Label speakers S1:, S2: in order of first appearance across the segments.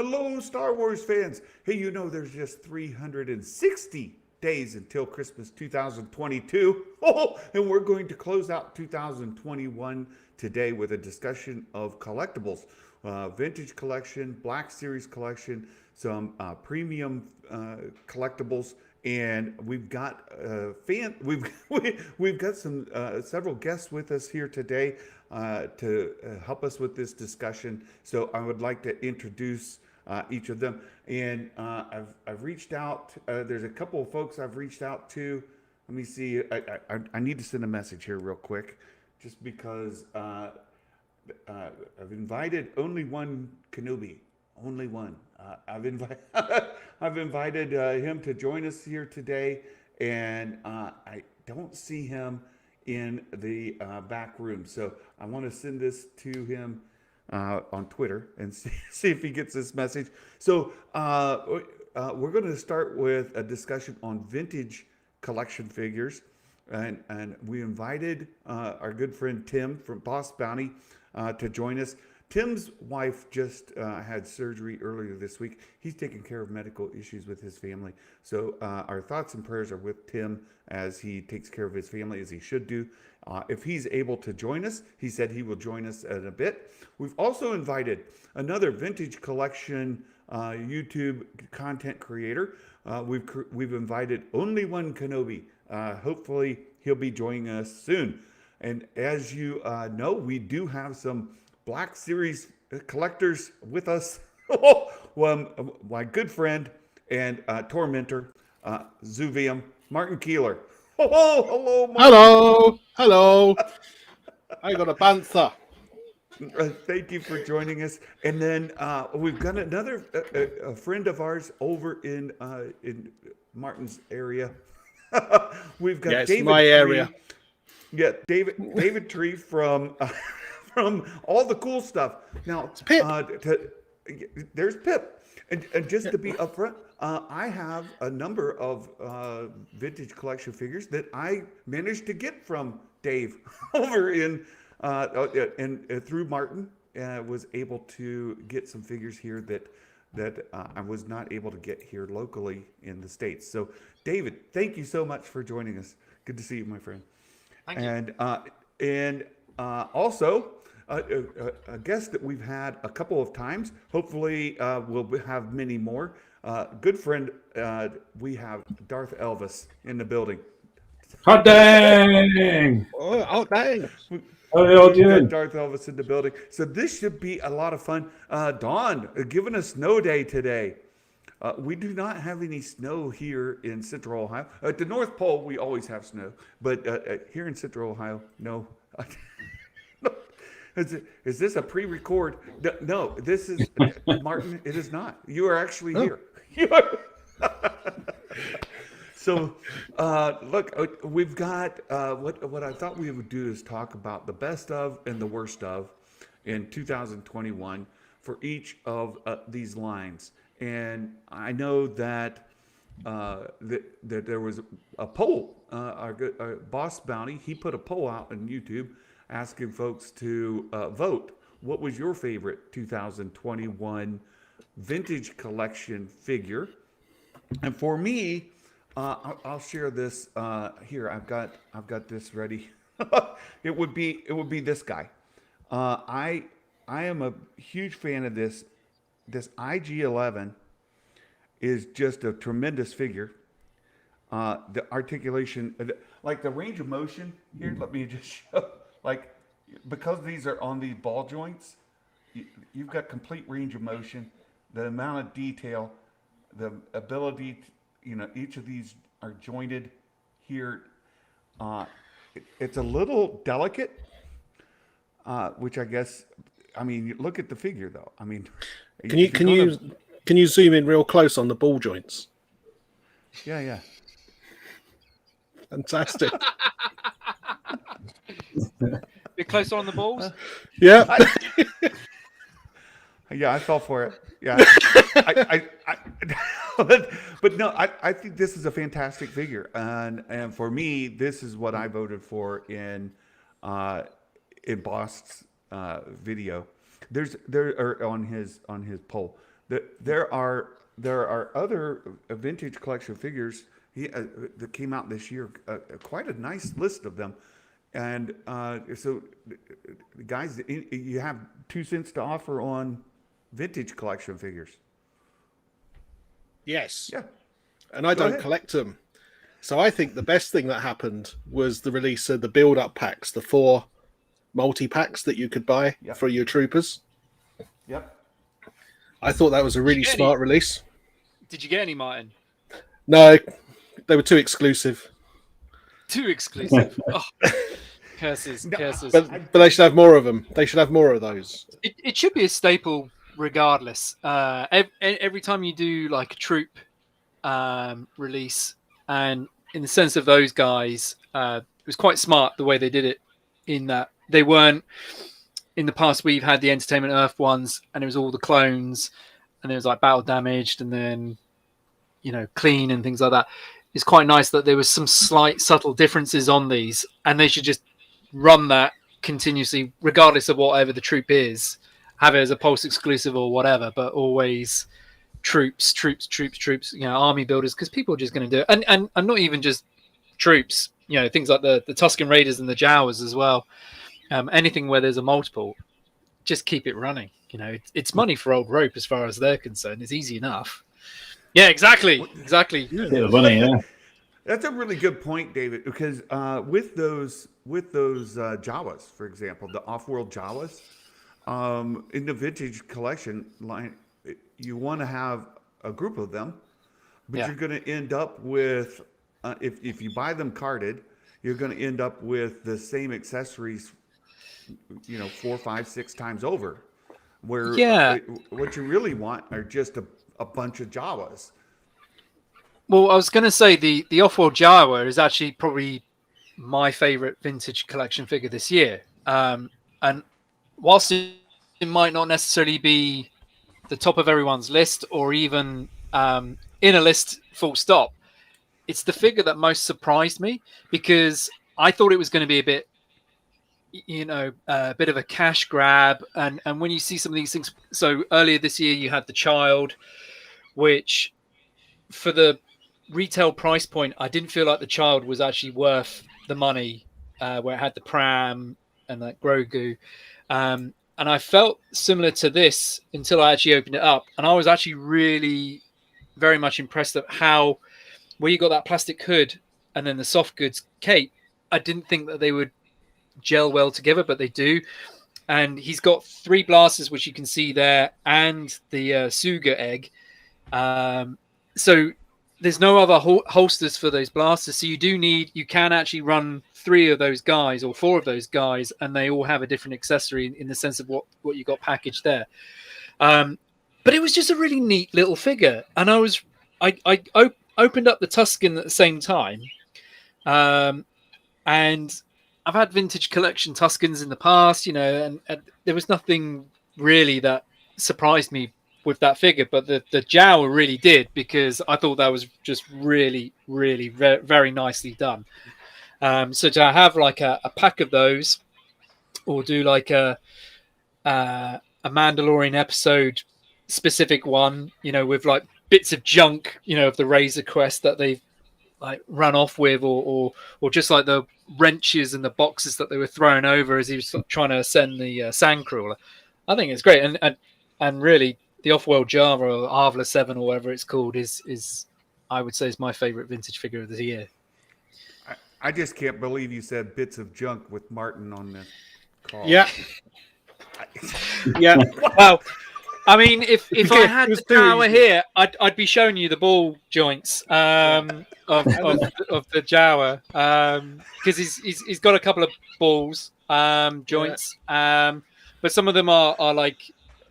S1: Hello, Star Wars fans. Hey, there's just 360 days until Christmas 2022. Oh, and we're going to close out 2021 today with a discussion of collectibles, vintage collection, Black Series collection, some premium collectibles, and we've got we've got some several guests with us here today to help us with this discussion. So I would like to introduce each of them, and I've reached out. There's a couple of folks I've reached out to. Let me see. I need to send a message here real quick, just because I've invited only one Kenobi, only one. I've invited him to join us here today, and I don't see him in the back room. So I want to send this to him on Twitter and see if he gets this message. So we're going to start with a discussion on vintage collection figures, and we invited our good friend Tim from Boss Bounty to join us. Tim's wife just had surgery earlier this week. He's taking care of medical issues with his family. So our thoughts and prayers are with Tim as he takes care of his family, as he should do. If he's able to join us, he said he will join us in a bit. We've also invited another vintage collection YouTube content creator. We've invited only one Kenobi. Hopefully he'll be joining us soon. And as you know, we do have some Black Series collectors with us. Well, my good friend and tormentor, Zuvium, Martin Keeler. Hello, Martin.
S2: Hello. I got a panther.
S1: Thank you for joining us. And then we've got another a friend of ours over in Martin's area. We've got David
S2: my
S1: Tree.
S2: area.
S1: Yeah, David Tree from all the cool stuff. Now, there's Pip. And just to be upfront, I have a number of vintage collection figures that I managed to get from Dave over in through Martin. Was able to get some figures here that I was not able to get here locally in the States. So, David, thank you so much for joining us. Good to see you, my friend.
S3: Thank you.
S1: And also a guest that we've had a couple of times. Hopefully, we'll have many more. Good friend, we have Darth Elvis in the building.
S4: Hot dang!
S2: Oh, dang.
S4: How are they all
S1: We've got
S4: doing?
S1: Darth Elvis in the building. So this should be a lot of fun. Dawn, giving us snow day today. We do not have any snow here in Central Ohio. At the North Pole, we always have snow. But here in Central Ohio, no. Is this a pre-record? No, this is, Martin, it is not. You are actually here. You are. So, look, we've got, what I thought we would do is talk about the best of and the worst of in 2021 for each of these lines. And I know that that there was a poll. Our Boss Bounty, he put a poll out on YouTube asking folks to vote. What was your favorite 2021 vintage collection figure? And for me, I'll share this here. I've got this ready. It would be this guy. I am a huge fan of this. This IG-11 is just a tremendous figure. The articulation, like the range of motion here, let me just show, like, because these are on these ball joints, you've got complete range of motion, the amount of detail, the ability to, each of these are jointed here. It's a little delicate, which I guess, look at the figure though.
S2: Can you zoom in real close on the ball joints?
S1: Yeah.
S2: Fantastic.
S3: Bit closer on the balls.
S2: Yeah.
S1: Yeah, I fell for it. Yeah, but no, I think this is a fantastic figure, and for me, this is what I voted for in Boss's video. There on his poll. there are other vintage collection figures that came out this year. Quite a nice list of them, and so guys, you have 2 cents to offer on vintage collection figures.
S2: Yes.
S1: Yeah,
S2: And I
S1: Go
S2: don't
S1: ahead.
S2: collect them. So I think the best thing that happened was the release of the build-up packs, the 4 multi-packs that you could buy
S1: Yep.
S2: for your troopers.
S1: Yep.
S2: I thought that was a really
S3: get
S2: smart release.
S3: Did you get any, Martin?
S2: No, they were too exclusive.
S3: Too exclusive. Oh, curses.
S2: But they should have more of them. They should have more of those.
S3: It should be a staple regardless. Every time you do like a troop release, and in the sense of those guys, it was quite smart the way they did it, in that they weren't, in the past we've had the Entertainment Earth ones and it was all the clones and it was like battle damaged and then, you know, clean and things like that. It's quite nice that there was some slight subtle differences on these, and they should just run that continuously regardless of whatever the troop is, have it as a pulse exclusive or whatever, but always troops, you know, army builders, because people are just going to do it. And not even just troops, you know, things like the Tusken Raiders and the Jawas as well. Anything where there's a multiple, just keep it running. You know, it's money for old rope as far as they're concerned. It's easy enough. Yeah, exactly.
S4: Yeah, funny, yeah.
S1: That's a really good point, David, because with those Jawas, for example, the off-world Jawas, in the vintage collection line, you want to have a group of them, but you're going to end up with, if you buy them carded, you're going to end up with the same accessories, you know, 4, 5, 6 times over. Where what you really want are just a bunch of Jawas.
S3: Well, I was going to say the off-world Jawa is actually probably my favorite vintage collection figure this year. And whilst it might not necessarily be the top of everyone's list or even in a list full stop, it's the figure that most surprised me, because I thought it was going to be a bit, you know, a bit of a cash grab. And when you see some of these things, so earlier this year you had the Child, which for the retail price point, I didn't feel like the Child was actually worth the money, where it had the pram and that Grogu. And I felt similar to this until I actually opened it up. And I was actually really very much impressed at how, where you got that plastic hood and then the soft goods cape, I didn't think that they would gel well together, but they do. And he's got 3 blasters, which you can see there, and the Suga egg. So there's no other holsters for those blasters. So you can actually run 3 of those guys or 4 of those guys, and they all have a different accessory in the sense of what you got packaged there. But it was just a really neat little figure. And I opened up the Tusken at the same time. And I've had vintage collection Tuskens in the past, you know, and there was nothing really that surprised me with that figure, but the Jawa really did, because I thought that was just really, really very nicely done. So to have like a pack of those, or do like a Mandalorian episode specific one, you know, with like bits of junk, you know, of the Razor Crest that they've like run off with, or just like the wrenches and the boxes that they were throwing over as he was trying to ascend the Sandcrawler. I think it's great, and really the off-world Java or Arvla 7 or whatever it's called is I would say is my favorite vintage figure of the year.
S1: I just can't believe you said bits of junk with Martin on the call.
S2: Yeah. Yeah.
S3: Well, I mean, if I had
S2: was
S3: the
S2: too
S3: tower
S2: easy.
S3: here, I'd be showing you the ball joints of the Jawa, because he's got a couple of balls joints, but some of them are like,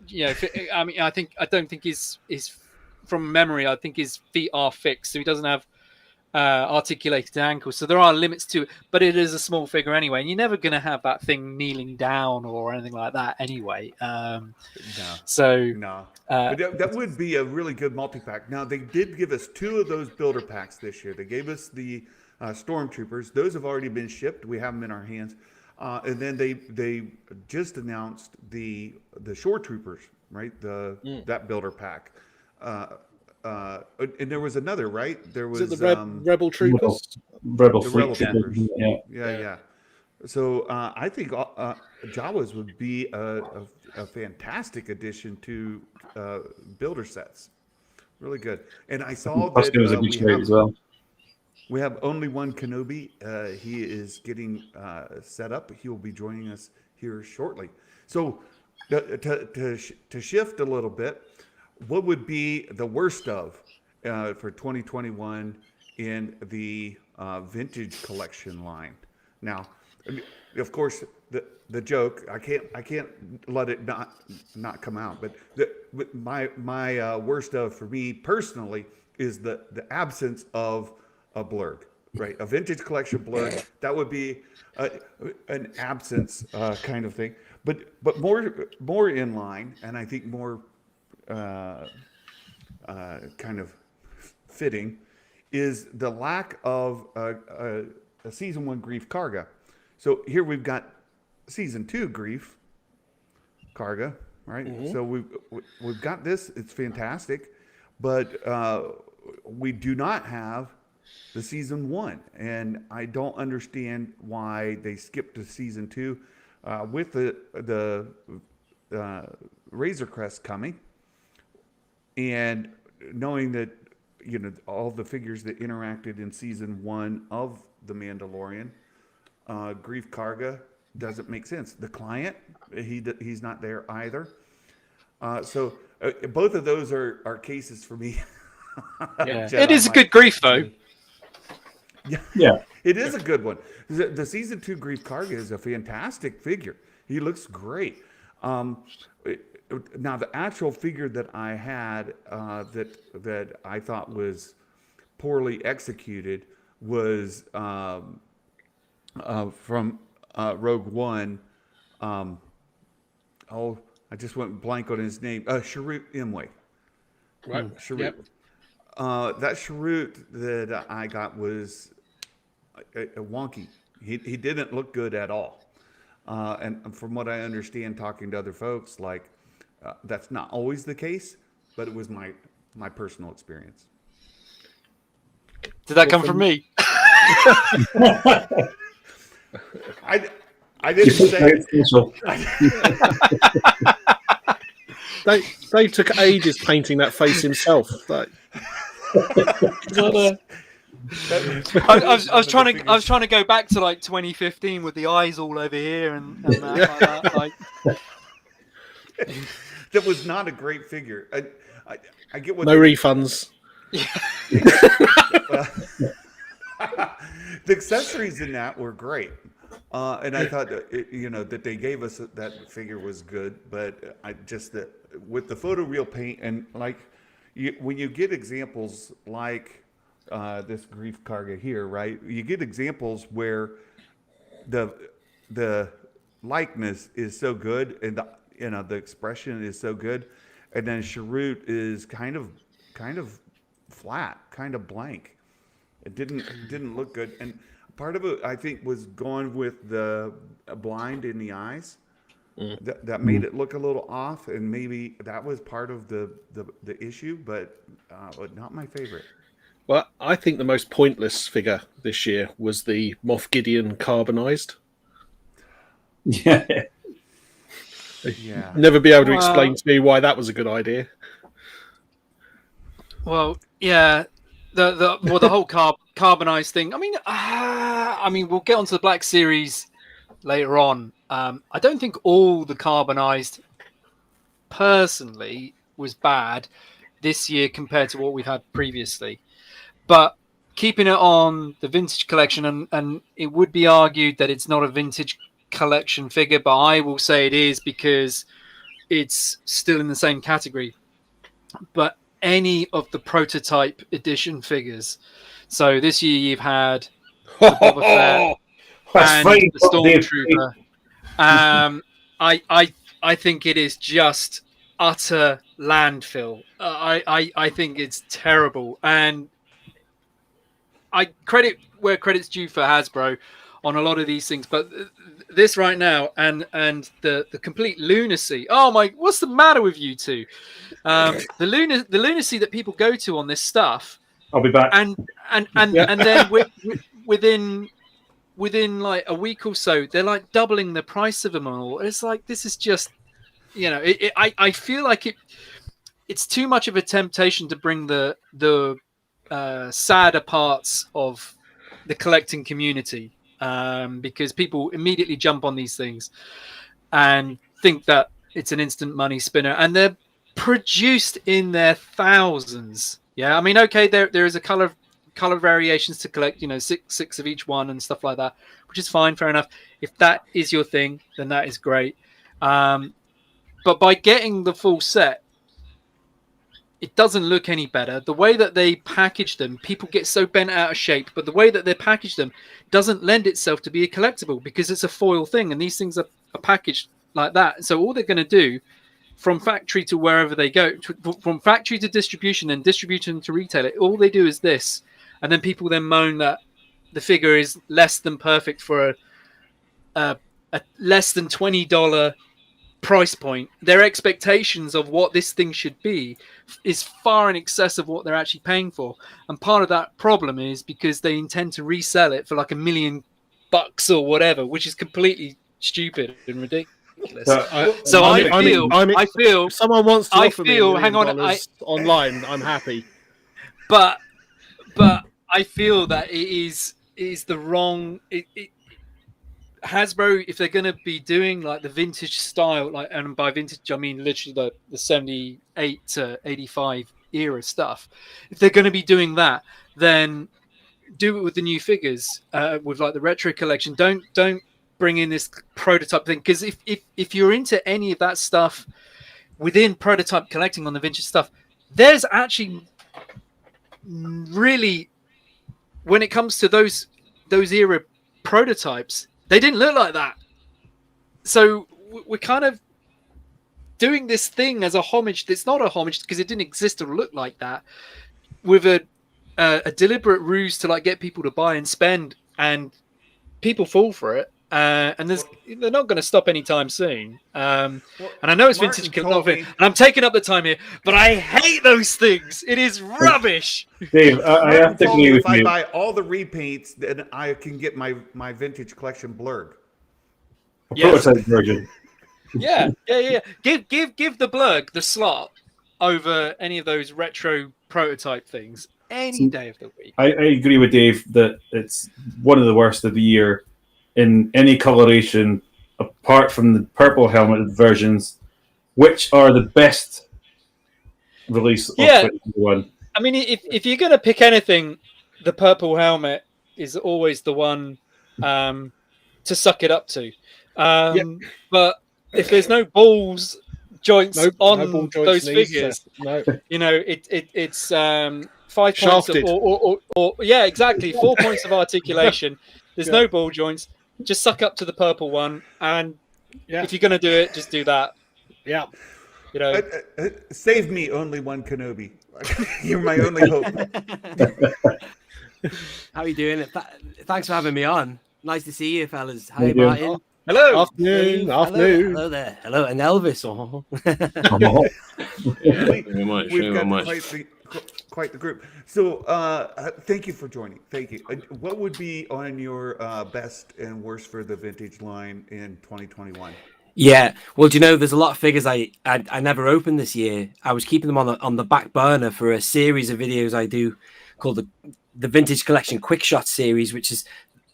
S3: you know, I mean, I don't think his from memory, I think his feet are fixed, so he doesn't have articulated ankles, so there are limits to it, but it is a small figure anyway, and you're never going to have that thing kneeling down or anything like that anyway.
S1: No.
S3: So
S1: But that would be a really good multi-pack. Now, they did give us 2 of those builder packs this year. They gave us the Stormtroopers. Those have already been shipped. We have them in our hands. And then they just announced the Shore Troopers right? That builder pack. And there was another, right? There was
S2: Is it the Rebel Troopers?
S4: Rebel
S1: the
S4: Fleet.
S1: Rebel Troopers.
S4: Yeah.
S1: Yeah. So I think Jawas would be a fantastic addition to builder sets. Really good. And I saw that
S4: Bosco was a good trade as well.
S1: we have only one Kenobi. He is getting set up. He will be joining us here shortly. So to shift a little bit, what would be the worst of for 2021 in the vintage collection line? Now, I mean, of course, the joke I can't let it not come out. But my worst of for me personally is the absence of a blurg, right? A vintage collection blurg, that would be an absence kind of thing. But more in line, and I think more kind of fitting, is the lack of a season 1 Grief Karga. So here we've got season 2 Grief Karga, right? So we've got this. It's fantastic, but we do not have the season 1, and I don't understand why they skipped to season 2 with the Razor Crest coming, and knowing that all the figures that interacted in season 1 of The Mandalorian. Grief Karga doesn't make sense. The client, he's not there either. So both of those are cases for me.
S3: Yeah. It is a good grief, though.
S4: Yeah.
S1: It is a good one. The season 2 Grief Karga is a fantastic figure. He looks great. Now the actual figure that I had that I thought was poorly executed was from Rogue One. I just went blank on his name. Sharut Imwe.
S2: Right.
S1: Sharut.
S2: Yep.
S1: That Sharut that I got was a wonky. He didn't look good at all. And from what I understand, talking to other folks, that's not always the case, but it was my personal experience.
S3: Did that come from me?
S1: I didn't say
S2: Dave took ages painting that face himself.
S3: I was trying to go back to 2015 with the eyes all over here and that, like that.
S1: That was not a great figure. I get what
S2: no refunds.
S1: The accessories in that were great, and I thought that they gave us that figure was good. But I just with the photoreal paint and when you get examples like this Grief Karga here, right? You get examples where the likeness is so good and the expression is so good, and then Sharut is kind of flat, kind of blank. It didn't look good, and part of it I think was going with the blind in the eyes. That made it look a little off, and maybe that was part of the issue, but not my favorite.
S2: Well, I think the most pointless figure this year was the Moff Gideon carbonized.
S4: Yeah.
S1: Yeah.
S2: Never be able to explain to me why that was a good idea.
S3: Well, yeah, the whole carbonized thing. I mean, we'll get onto the Black Series later on. I don't think all the carbonized personally was bad this year compared to what we've had previously, but keeping it on the vintage collection, and it would be argued that it's not a vintage collection figure, but I will say it is because it's still in the same category. But any of the prototype edition figures, so this year you've had the Boba Fett and the Stormtrooper. I think it is just utter landfill. I think it's terrible, and I credit where credit's due for Hasbro. on a lot of these things, but this right now and the complete lunacy. Oh my, what's the matter with you two? The lunacy that people go to on this stuff,
S4: I'll be back.
S3: and then within like a week or so, they're like doubling the price of them all. It's like, this is just, I feel like it's too much of a temptation to bring the sadder parts of the collecting community, because people immediately jump on these things and think that it's an instant money spinner, and they're produced in their thousands. Yeah, I mean, okay, there is a color variations to collect, six of each one and stuff like that, which is fine, fair enough. If that is your thing, then that is great. But by getting the full set, it doesn't look any better. The way that they package them, people get so bent out of shape, but the way that they package them doesn't lend itself to be a collectible, because it's a foil thing, and these things are packaged like that. So all they're going to do, from factory to wherever they go, from factory to distribution and distribution to retailer, all they do is this. And then people then moan that the figure is less than perfect for a less than $20 price point. Their expectations of what this thing should be is far in excess of what they're actually paying for. And part of that problem is because they intend to resell it for like $1 million or whatever, which is completely stupid and ridiculous. I feel
S2: if someone wants to offer me $1
S3: hang on,
S2: million online, I'm happy.
S3: But I feel that it is the wrong. Hasbro, if they're going to be doing like the vintage style, like, and by vintage I mean literally the 78 to 85 era stuff, if they're going to be doing that, then do it with the new figures, with like the retro collection. Don't bring in this prototype thing, because if you're into any of that stuff within prototype collecting on the vintage stuff, there's actually really, when it comes to those era prototypes, they didn't look like that. So we're kind of doing this thing as a homage that's not a homage, because it didn't exist or look like that, with a deliberate ruse to like get people to buy and spend, and people fall for it. And they're not going to stop anytime soon. And I know it's
S1: Martin
S3: vintage,
S1: told me-
S3: and I'm taking up the time here, but I hate those things. It is rubbish.
S4: Dave, I have to
S1: Told me
S4: agree with
S1: if I
S4: you.
S1: buy all the repaints, then I can get my vintage collection blurred.
S4: A
S3: Yes.
S4: prototype version.
S3: Yeah. Give the blurg the slot over any of those retro prototype things any day of the week.
S4: I agree with Dave that it's one of the worst of the year in any coloration, apart from the purple helmeted versions, which are the best release of 2021.
S3: I mean, if you're going to pick anything, the purple helmet is always the one to suck it up to. But if there's no balls joints
S2: No
S3: on
S2: ball joints
S3: those
S2: needs,
S3: figures,
S2: no.
S3: it's 5 points
S2: Shafted.
S3: or yeah, exactly, 4 points of articulation. There's no ball joints. Just suck up to the purple one, and if you're going to do it, just do that.
S2: Yeah.
S1: Save me, only one Kenobi. You're my only hope.
S5: How are you doing? Thanks for having me on. Nice to see you, fellas.
S4: How
S5: Hi,
S4: you doing?
S5: Martin.
S3: Hello.
S2: Afternoon.
S5: Hello there. Hello, and Elvis. Oh.
S1: We've got quite the group. So thank you for joining. Thank you. What would be on your best and worst for the vintage line in 2021?
S5: Yeah. Well, do you know, there's a lot of figures I never opened this year. I was keeping them on the back burner for a series of videos I do called the Vintage Collection Quick Shot series, which is,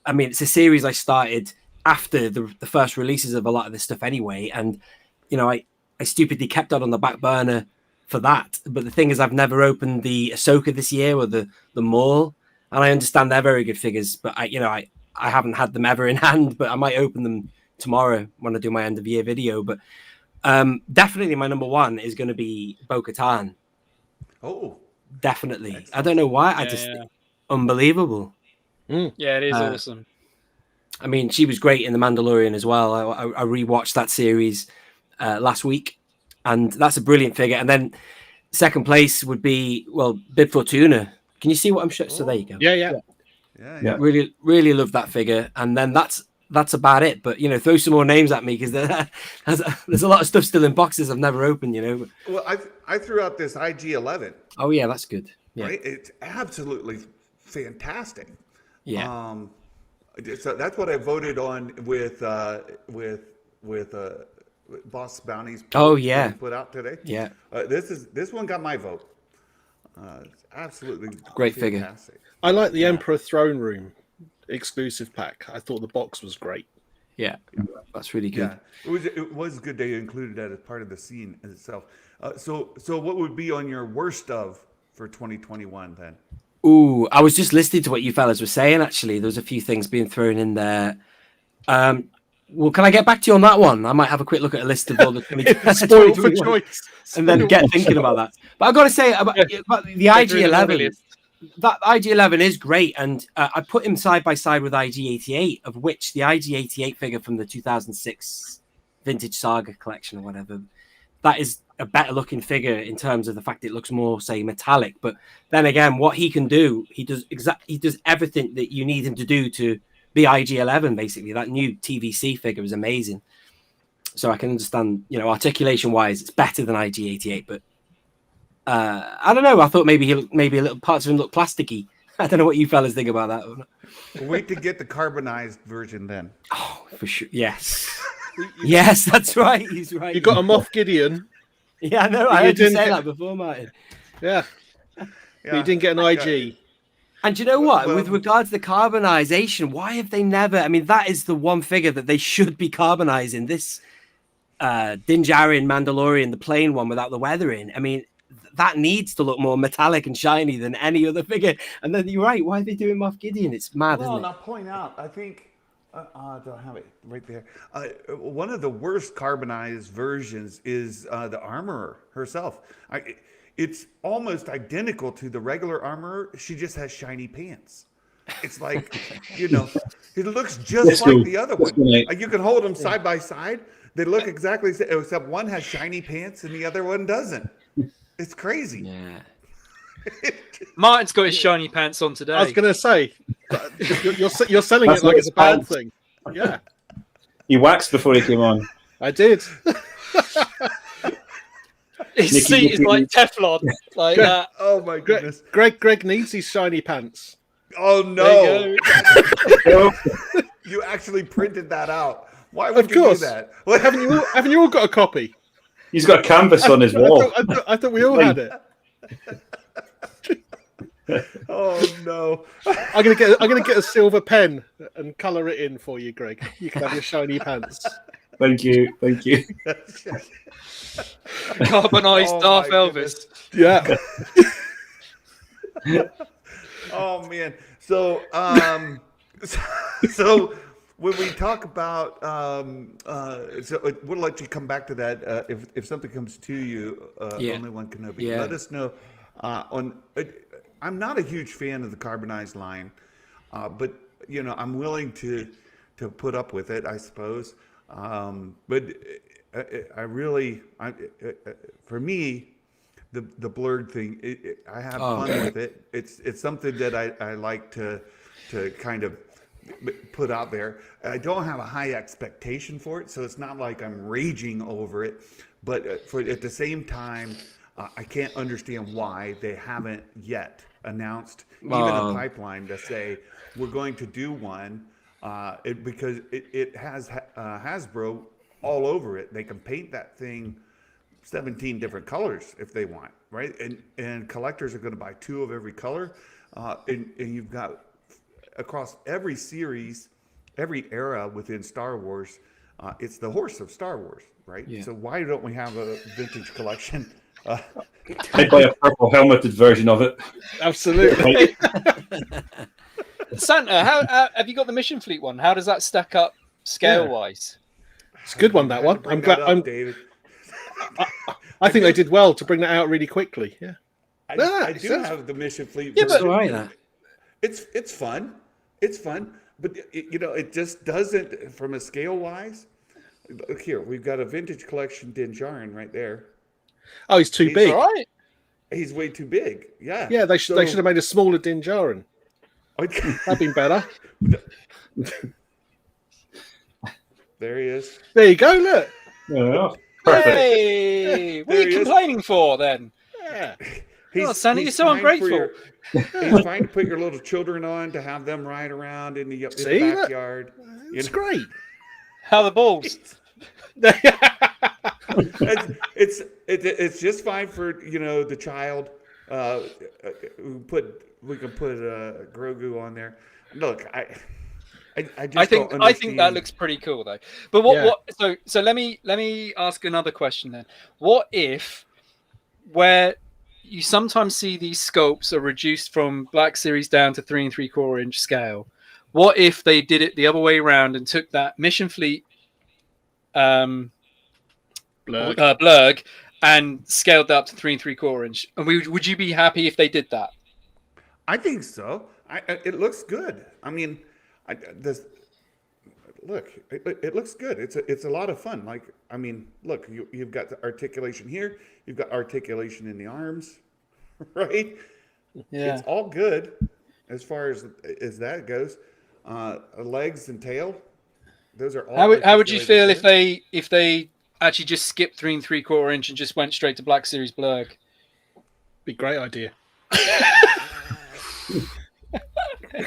S5: I mean, it's a series I started after the first releases of a lot of this stuff anyway. And, I stupidly kept that on the back burner for that. But the thing is, I've never opened the Ahsoka this year or the Maul. And I understand they're very good figures, but I haven't had them ever in hand, but I might open them tomorrow when I do my end of year video. But definitely my number one is going to be Bo-Katan.
S1: Oh,
S5: Definitely.
S1: Excellent.
S5: I don't know why. Unbelievable.
S3: Yeah, it is awesome.
S5: I mean, she was great in The Mandalorian as well. I rewatched that series last week, and that's a brilliant figure. And then second place would be, Bib Fortuna. Can you see what I'm showing? So there you go.
S2: Yeah.
S4: Yeah.
S5: Really, really love that figure. And then that's about it. But throw some more names at me because there's a lot of stuff still in boxes I've never opened.
S1: Well, I threw out this IG-11.
S5: Oh yeah, that's good. Yeah,
S1: Right, it's absolutely fantastic.
S5: yeah.
S1: So that's what I voted on with Boss Bounty's.
S5: Oh yeah,
S1: put out today.
S5: yeah.
S1: This one got my vote. It's absolutely
S5: Great figure.
S1: fantastic.
S2: I like the Emperor Throne Room exclusive pack. I thought the box was great.
S5: Yeah, that's really good.
S1: Yeah, it was good they included that as part of the scene itself. So what would be on your worst of for 2021 then?
S5: Ooh, I was just listening to what you fellas were saying. Actually, there's a few things being thrown in there. Well, can I get back to you on that one? I might have a quick look at a list of all the
S2: Spoiled for choice.
S5: and then get thinking about that. But I've got to say about the IG-11. That IG-11 is great, and I put him side by side with IG-88, of which the IG-88 figure from the 2006 Vintage Saga collection or whatever, that is a better looking figure in terms of the fact it looks more, say, metallic. But then again, what he can do, he does everything that you need him to do to be IG-11. Basically, that new TVC figure is amazing. So I can understand, articulation wise, it's better than IG-88, but. I don't know. I thought maybe a little parts of him look plasticky. I don't know what you fellas think about that.
S1: Wait to get the carbonized version then.
S5: Oh, for sure. Yes. Yes, that's right. He's right.
S2: You got a Moff Gideon.
S5: Yeah, I know. I heard you say that before, Martin.
S2: Yeah. You didn't get an IG.
S5: And you know what? With regards to the carbonization, why have they never? I mean, that is the one figure that they should be carbonizing. This Din Djarin Mandalorian, the plain one without the weathering. I mean, that needs to look more metallic and shiny than any other figure. And then you're right. Why are they doing Moff Gideon? It's mad, isn't it?
S1: Well, I'll point out, I think, do I have it right there? One of the worst carbonized versions is the Armorer herself. It's almost identical to the regular Armorer. She just has shiny pants. It's like, it looks just like the other one. You can hold them side by side. They look exactly the same, except one has shiny pants and the other one doesn't. It's crazy.
S5: Yeah.
S3: Martin's got his shiny pants on today.
S2: I was going to say, you're selling it like it's a bad thing. Yeah.
S4: He waxed before he came on.
S2: I did.
S3: His seat is like Teflon, like that.
S1: Oh my goodness.
S2: Greg needs these shiny pants.
S1: Oh no. You actually printed that out. Why would you do that?
S2: Well, haven't you all got a copy?
S4: He's got a canvas on his wall.
S2: I thought we all had it.
S1: Oh no!
S2: I'm gonna get a silver pen and colour it in for you, Greg. You can have your shiny pants.
S4: Thank you.
S3: Carbonized Darth Elvis.
S2: Yeah.
S1: Oh man! So when we talk about, so we'll let you come back to that. If something comes to you, only one can know. Let us know. I'm not a huge fan of the carbonized line, but I'm willing to put up with it, I suppose. But for me, the blurred thing, I have fun with it. It's something that I like to kind of put out there. I don't have a high expectation for it, so it's not like I'm raging over it. But at the same time, I can't understand why they haven't yet announced even a pipeline to say we're going to do one, because it has Hasbro all over it. They can paint that thing 17 different colors if they want, right? And collectors are going to buy 2 of every color, and you've got across every series, every era within Star Wars, it's the horse of Star Wars, right? Yeah. So why don't we have a vintage collection?
S4: I'd buy a purple helmeted version of it.
S2: Absolutely.
S3: Santa, how have you got the Mission Fleet one? How does that stack up scale-wise?
S2: It's a good one, that one. I'm glad.
S1: David.
S2: I think they did well to bring that out really quickly. Yeah.
S1: I do have the Mission Fleet.
S3: Yeah, but
S1: it's fun. It's fun, but it just doesn't from a scale wise. Look here, we've got a vintage collection Din Djarin right there.
S2: Oh, he's too big.
S3: All right.
S1: He's way too big. Yeah.
S2: Yeah, they should have made a smaller Din Djarin. That'd been better.
S1: There he is.
S2: There you go. Look.
S4: Yeah, perfect.
S3: Hey, what are
S1: There he
S3: you
S1: is.
S3: complaining for then?
S2: Yeah.
S3: Oh, Santa, you're so
S1: fine for
S3: ungrateful.
S1: He's fine to put your little children on to have them ride around in the
S2: See, look.
S1: backyard.
S2: It's great.
S3: How the balls?
S1: It's just fine for the child. We can put Grogu on there. Look, I just don't
S3: I think that
S1: understand.
S3: looks pretty cool though. But so let me ask another question then. What if where you sometimes see these sculpts are reduced from Black Series down to 3 3/4 inch scale? What if they did it the other way around and took that Mission Fleet blurg and scaled that up to 3 3/4 inch? And would you be happy if they did that?
S1: I think so. It looks good. I mean, look, it looks good. It's a lot of fun. Like, I mean, look, you've got the articulation here. You've got articulation in the arms, right?
S3: Yeah.
S1: It's all good as far as that goes. Legs and tail, those are all.
S3: How would you feel
S1: articulated
S3: if they actually just skipped 3 3/4 inch and just went straight to Black Series blurg?
S2: Be a great idea.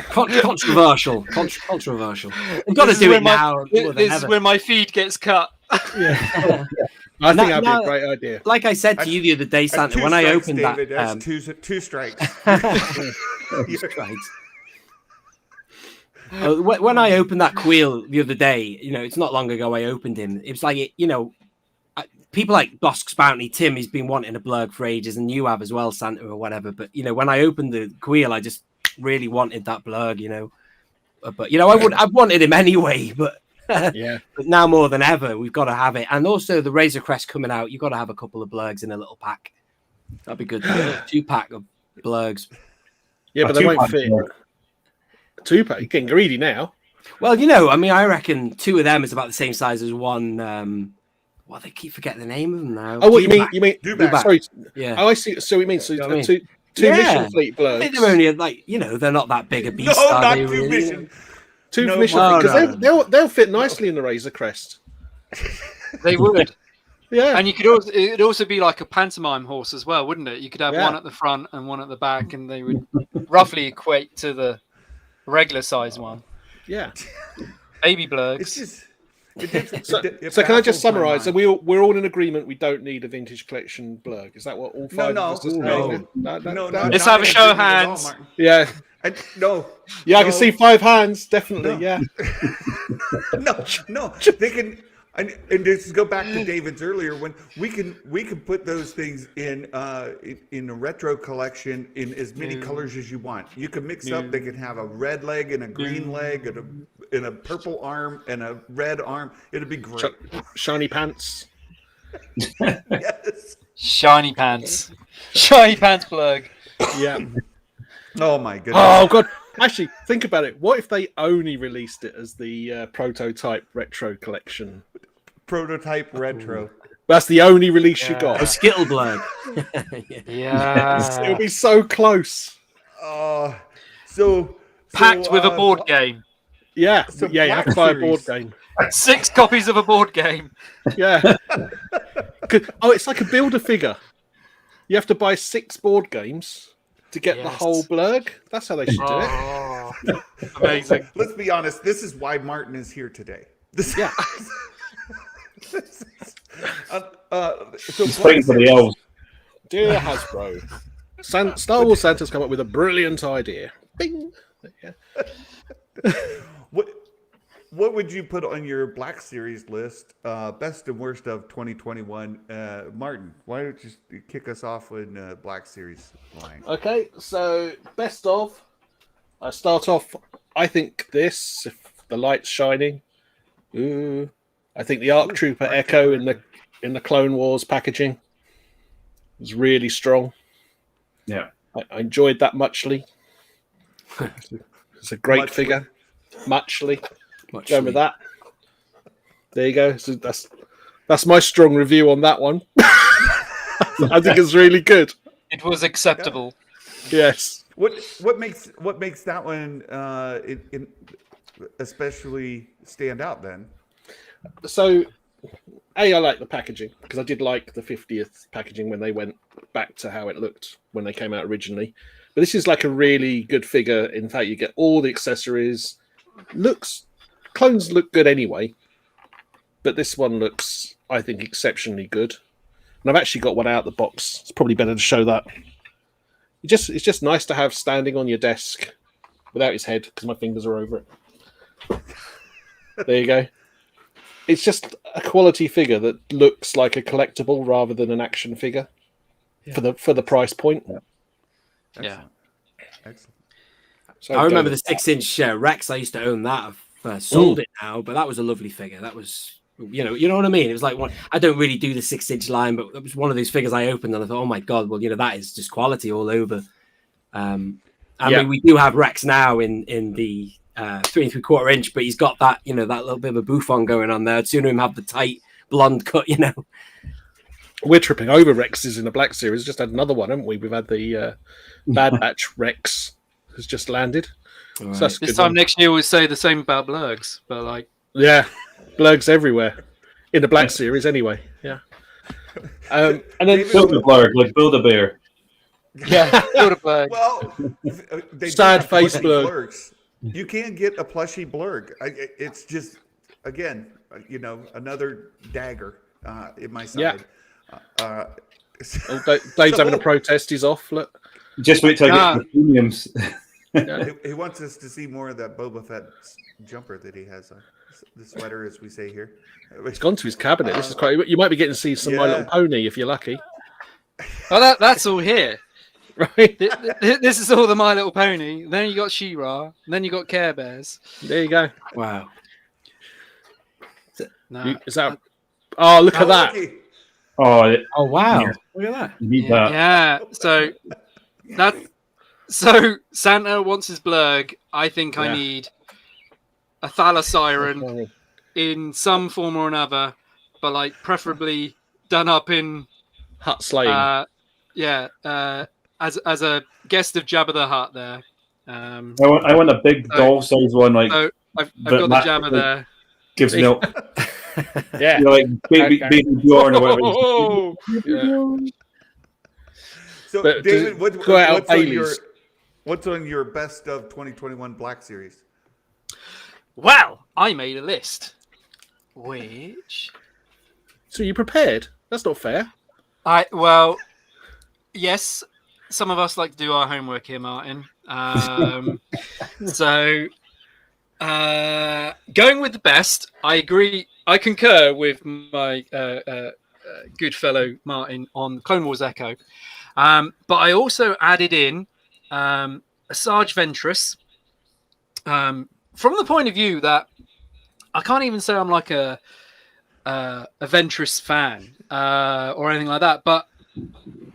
S5: Controversial. We've got to do it now.
S3: This is where my feed gets cut.
S2: Yeah. I think that'd be a great idea.
S5: Like I said to you the other day,
S1: That's
S5: Santa,
S1: two
S5: when I
S1: strikes,
S5: opened
S1: David.
S5: that,
S1: That's two strikes.
S5: when I opened that Queel the other day, it's not long ago I opened him. It was like, people like Bosk's Bounty, Tim, he's been wanting a blurg for ages, and you have as well, Santa, or whatever. But, when I opened the Queel, I just really wanted that blurg, But, I wanted him anyway, but
S2: yeah.
S5: But now more than ever, we've got to have it. And also the Razor Crest coming out, you've got to have a couple of blurgs in a little pack. That'd be good. 2-pack of blurgs.
S2: Yeah, but they won't fit. 2-pack. You're getting greedy now.
S5: Well, I reckon 2 of them is about the same size as one. They keep forgetting the name of them now.
S2: Oh, what you mean?
S1: Dewback.
S2: Sorry.
S5: Yeah.
S2: Oh, I see. So it means
S5: You know what I mean?
S2: two
S5: Yeah.
S2: Mission Fleet
S5: I
S2: blurgs.
S5: think they're only they're not that big a beast.
S1: No,
S5: are
S1: not
S5: they,
S1: two
S5: really?
S1: mission.
S2: Two
S1: No,
S2: Mission
S5: no,
S2: Fleet, because
S5: no.
S2: they'll fit nicely in the Razor Crest.
S3: They would.
S2: Yeah.
S3: And it'd also be like a pantomime horse as well, wouldn't it? You could have one at the front and one at the back, and they would roughly equate to the regular size one.
S2: Yeah.
S3: Baby
S1: It's
S3: blurgs.
S1: just.
S2: So can I just summarize? So we're all in agreement we don't need a vintage collection blurg. Is that what all five of us are saying?
S1: No.
S3: Let's have a show of hands.
S2: Yeah.
S1: No.
S2: Yeah, I can see 5 hands, definitely.
S1: No.
S2: Yeah.
S1: No. They can, and just to go back to David's earlier, when we can put those things in a retro collection in as many colors as you want. You can mix up. They can have a red leg and a green leg and a purple arm and a red arm. It'd be great.
S2: Shiny pants.
S1: Yes.
S3: Shiny pants. Shiny pants blurg.
S2: Yeah.
S1: Oh my goodness.
S2: Oh god. Actually, think about it. What if they only released it as the prototype retro collection?
S1: Prototype retro.
S2: That's the only release you got.
S5: A Skittle blurg.
S3: Yeah.
S2: It'll be so close.
S3: Packed with a board game.
S2: Yeah.
S1: So
S2: Yeah, you have to
S1: Black
S2: buy a board
S1: Series.
S2: game.
S3: 6 copies of a board game.
S2: Yeah. It's like a builder figure. You have to buy 6 board games to get the
S3: Yes.
S2: whole blurg. That's how they should do it.
S3: Oh, amazing.
S1: Let's be honest. This is why Martin is here today.
S2: Yeah.
S1: So
S4: Spring for the elves.
S2: Dear Hasbro, Star Wars Santa's come up with a brilliant idea. Bing. Yeah.
S1: What would you put on your Black Series list? Best and worst of 2021. Martin, why don't you kick us off in Black Series line?
S2: Okay, so best of. I start off. I think this. If the light's shining. Ooh. I think the Arc Trooper Echo in the Clone Wars packaging was really strong.
S4: Yeah.
S2: I enjoyed that muchly. It's a great
S1: Muchly.
S2: figure. Muchly. Going with that. There you go. So that's my strong review on that one. I think it's really good.
S3: It was acceptable.
S2: Yes.
S1: What makes that one especially stand out then?
S2: So, I like the packaging because I did like the 50th packaging when they went back to how it looked when they came out originally. But this is like a really good figure. In fact, you get all the accessories. Clones look good anyway, but this one looks, I think, exceptionally good. And I've actually got one out of the box. It's probably better to show that. It's just nice to have standing on your desk without his head because my fingers are over it. There you go. It's just a quality figure that looks like a collectible rather than an action figure for the price point.
S3: Yeah.
S1: Excellent.
S2: So
S5: I remember the 6-inch Rex. I used to own that. I've sold it now, but that was a lovely figure. That was, you know what I mean. It was like one. I don't really do the 6-inch line, but it was one of those figures I opened and I thought, oh my god, well, that is just quality all over. I mean, we do have Rex now in the 3 3/4 inch, but he's got that, that little bit of a bouffon going on there. I'd sooner him have the tight blonde cut,
S2: We're tripping over Rexes in the Black Series. Just had another one, haven't we? We've had the Bad Batch Rex has just landed.
S5: Right.
S2: So that's a
S3: This
S2: good
S3: time
S2: one.
S3: next year we'll say the same about Blurgs, but like,
S2: Yeah, Blurgs everywhere in the Black Series anyway. Yeah, and then
S4: Build a blurg, like build a bear.
S2: yeah,
S3: build a Blurg.
S1: Well, they do
S2: Sad
S1: have
S2: face
S1: plushy
S2: blurg.
S1: blurgs. You can get a plushy blurg. It's just, again, another dagger in my side.
S2: Oh, Dave's having a protest. He's off. Look,
S4: Just wait till I get the premiums.
S1: He wants us to see more of that Boba Fett jumper that he has on. The sweater, as we say here.
S2: it's gone to his cabinet. This is quite. You might be getting to see some My Little Pony if you're lucky.
S3: Oh, that's all here.
S2: Right
S3: This is all the My Little Pony. Then you got She-Ra. Then you got Care Bears.
S2: there, you go.
S5: Wow.
S3: No.
S2: Is that? Oh, look
S1: How
S2: at that!
S1: lucky.
S5: Oh wow.
S4: Yeah.
S5: Look at that.
S4: You need that.
S3: Yeah. So Santa wants his blurg. I think I need a Thalasiren in some form or another, but like preferably done up in
S2: Hut slaying.
S3: as a guest of Jabba the Hutt there.
S4: I want a big doll size one, like
S3: So I've
S4: but
S3: got the Jabba there.
S4: gives milk.
S2: Yeah,
S4: Like baby Bjorn or whatever.
S3: Oh,
S1: So,
S2: But
S1: David,
S2: go out Bailey's.
S1: what's on your best of 2021 Black Series?
S3: well, I made a list. Which
S2: So you prepared? That's not fair.
S3: yes, some of us like to do our homework here, Martin. So going with the best, I agree. I concur with my good fellow Martin on Clone Wars Echo. But I also added in a Sarge Ventress from the point of view that I can't even say I'm like a Ventress fan or anything like that, but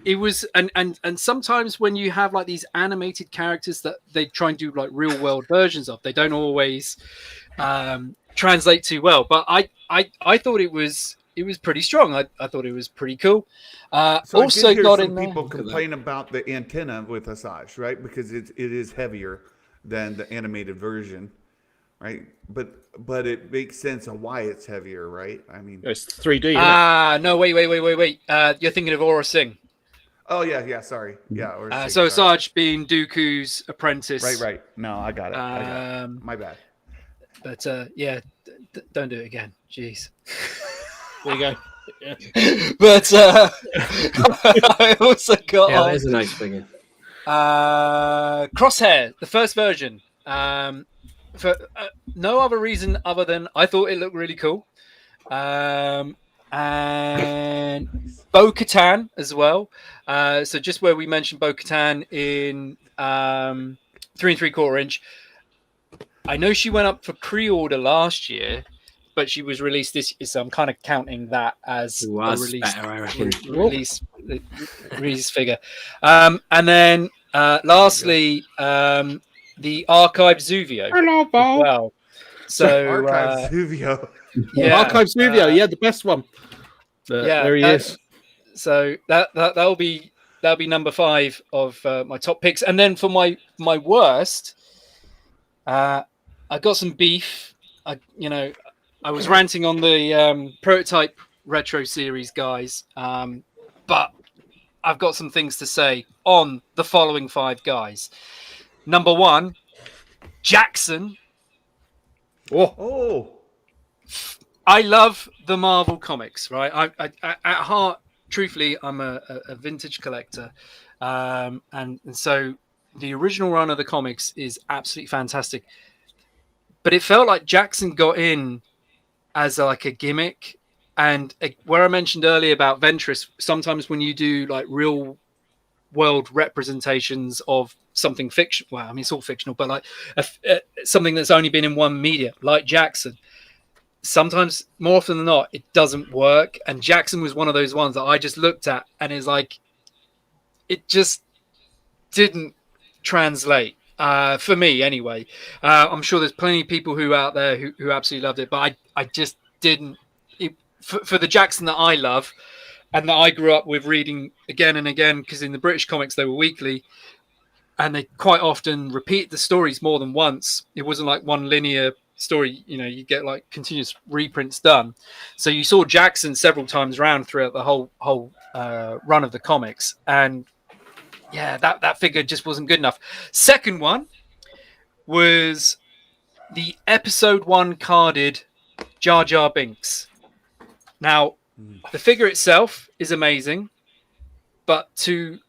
S3: it was and sometimes when you have like these animated characters that they try and do like real world versions of, they don't always translate too well. But I thought it was pretty strong. I thought it was pretty cool.
S1: So
S3: Also
S1: I did hear
S3: got
S1: some
S3: in there.
S1: people complain about the antenna with Asajj, right? Because it is heavier than the animated version, right? But it makes sense of why it's heavier, right? I mean,
S2: It's 3D.
S3: No, wait. You're thinking of Aura Singh.
S1: oh yeah, sorry, yeah. Or
S3: So
S1: sorry.
S3: Asajj being Dooku's apprentice.
S1: Right. No, I got it. My bad.
S3: But don't do it again. Jeez.
S2: There you go.
S3: But I also got
S5: Yeah, that is a nice figure.
S3: Crosshair, the first version. For no other reason other than I thought it looked really cool. And Bo-Katan as well. So just where we mentioned Bo-Katan in 3 3/4 inch. I know she went up for pre-order last year, but she was released this year, so I'm kind of counting that as
S5: Ooh,
S3: a
S5: that's
S3: release,
S5: better, I reckon.
S3: release figure. And then lastly, the Archive Zuvio.
S2: Hello, Bo.
S3: Well, so
S1: Archive Zuvio.
S3: yeah,
S2: Archive Studio, the best one. There he is.
S3: So that'll be that'll be number 5 of my top picks. And then for my worst, I got some beef. I was ranting on the Prototype Retro Series guys, but I've got some things to say on the following 5 guys. Number 1, Jackson.
S1: Oh,
S3: I love the Marvel comics, right? I at heart, truthfully, I'm a vintage collector, and so the original run of the comics is absolutely fantastic. But it felt like Jackson got in as like a gimmick, and where I mentioned earlier about Ventress, sometimes when you do like real world representations of something fiction, well, I mean it's all fictional, but like something that's only been in one media, like Jackson. Sometimes, more often than not, it doesn't work. And Jackson was one of those ones that I just looked at and is like, it just didn't translate for me anyway. I'm sure there's plenty of people who out there who absolutely loved it, but I just didn't. For the Jackson that I love and that I grew up with reading again and again, because in the British comics they were weekly and they quite often repeat the stories more than once. It wasn't like one linear story, you get like continuous reprints done. So you saw Jackson several times around throughout the whole run of the comics, and yeah, that figure just wasn't good enough. Second one was the episode 1 carded Jar Jar Binks. Now, the figure itself is amazing, but to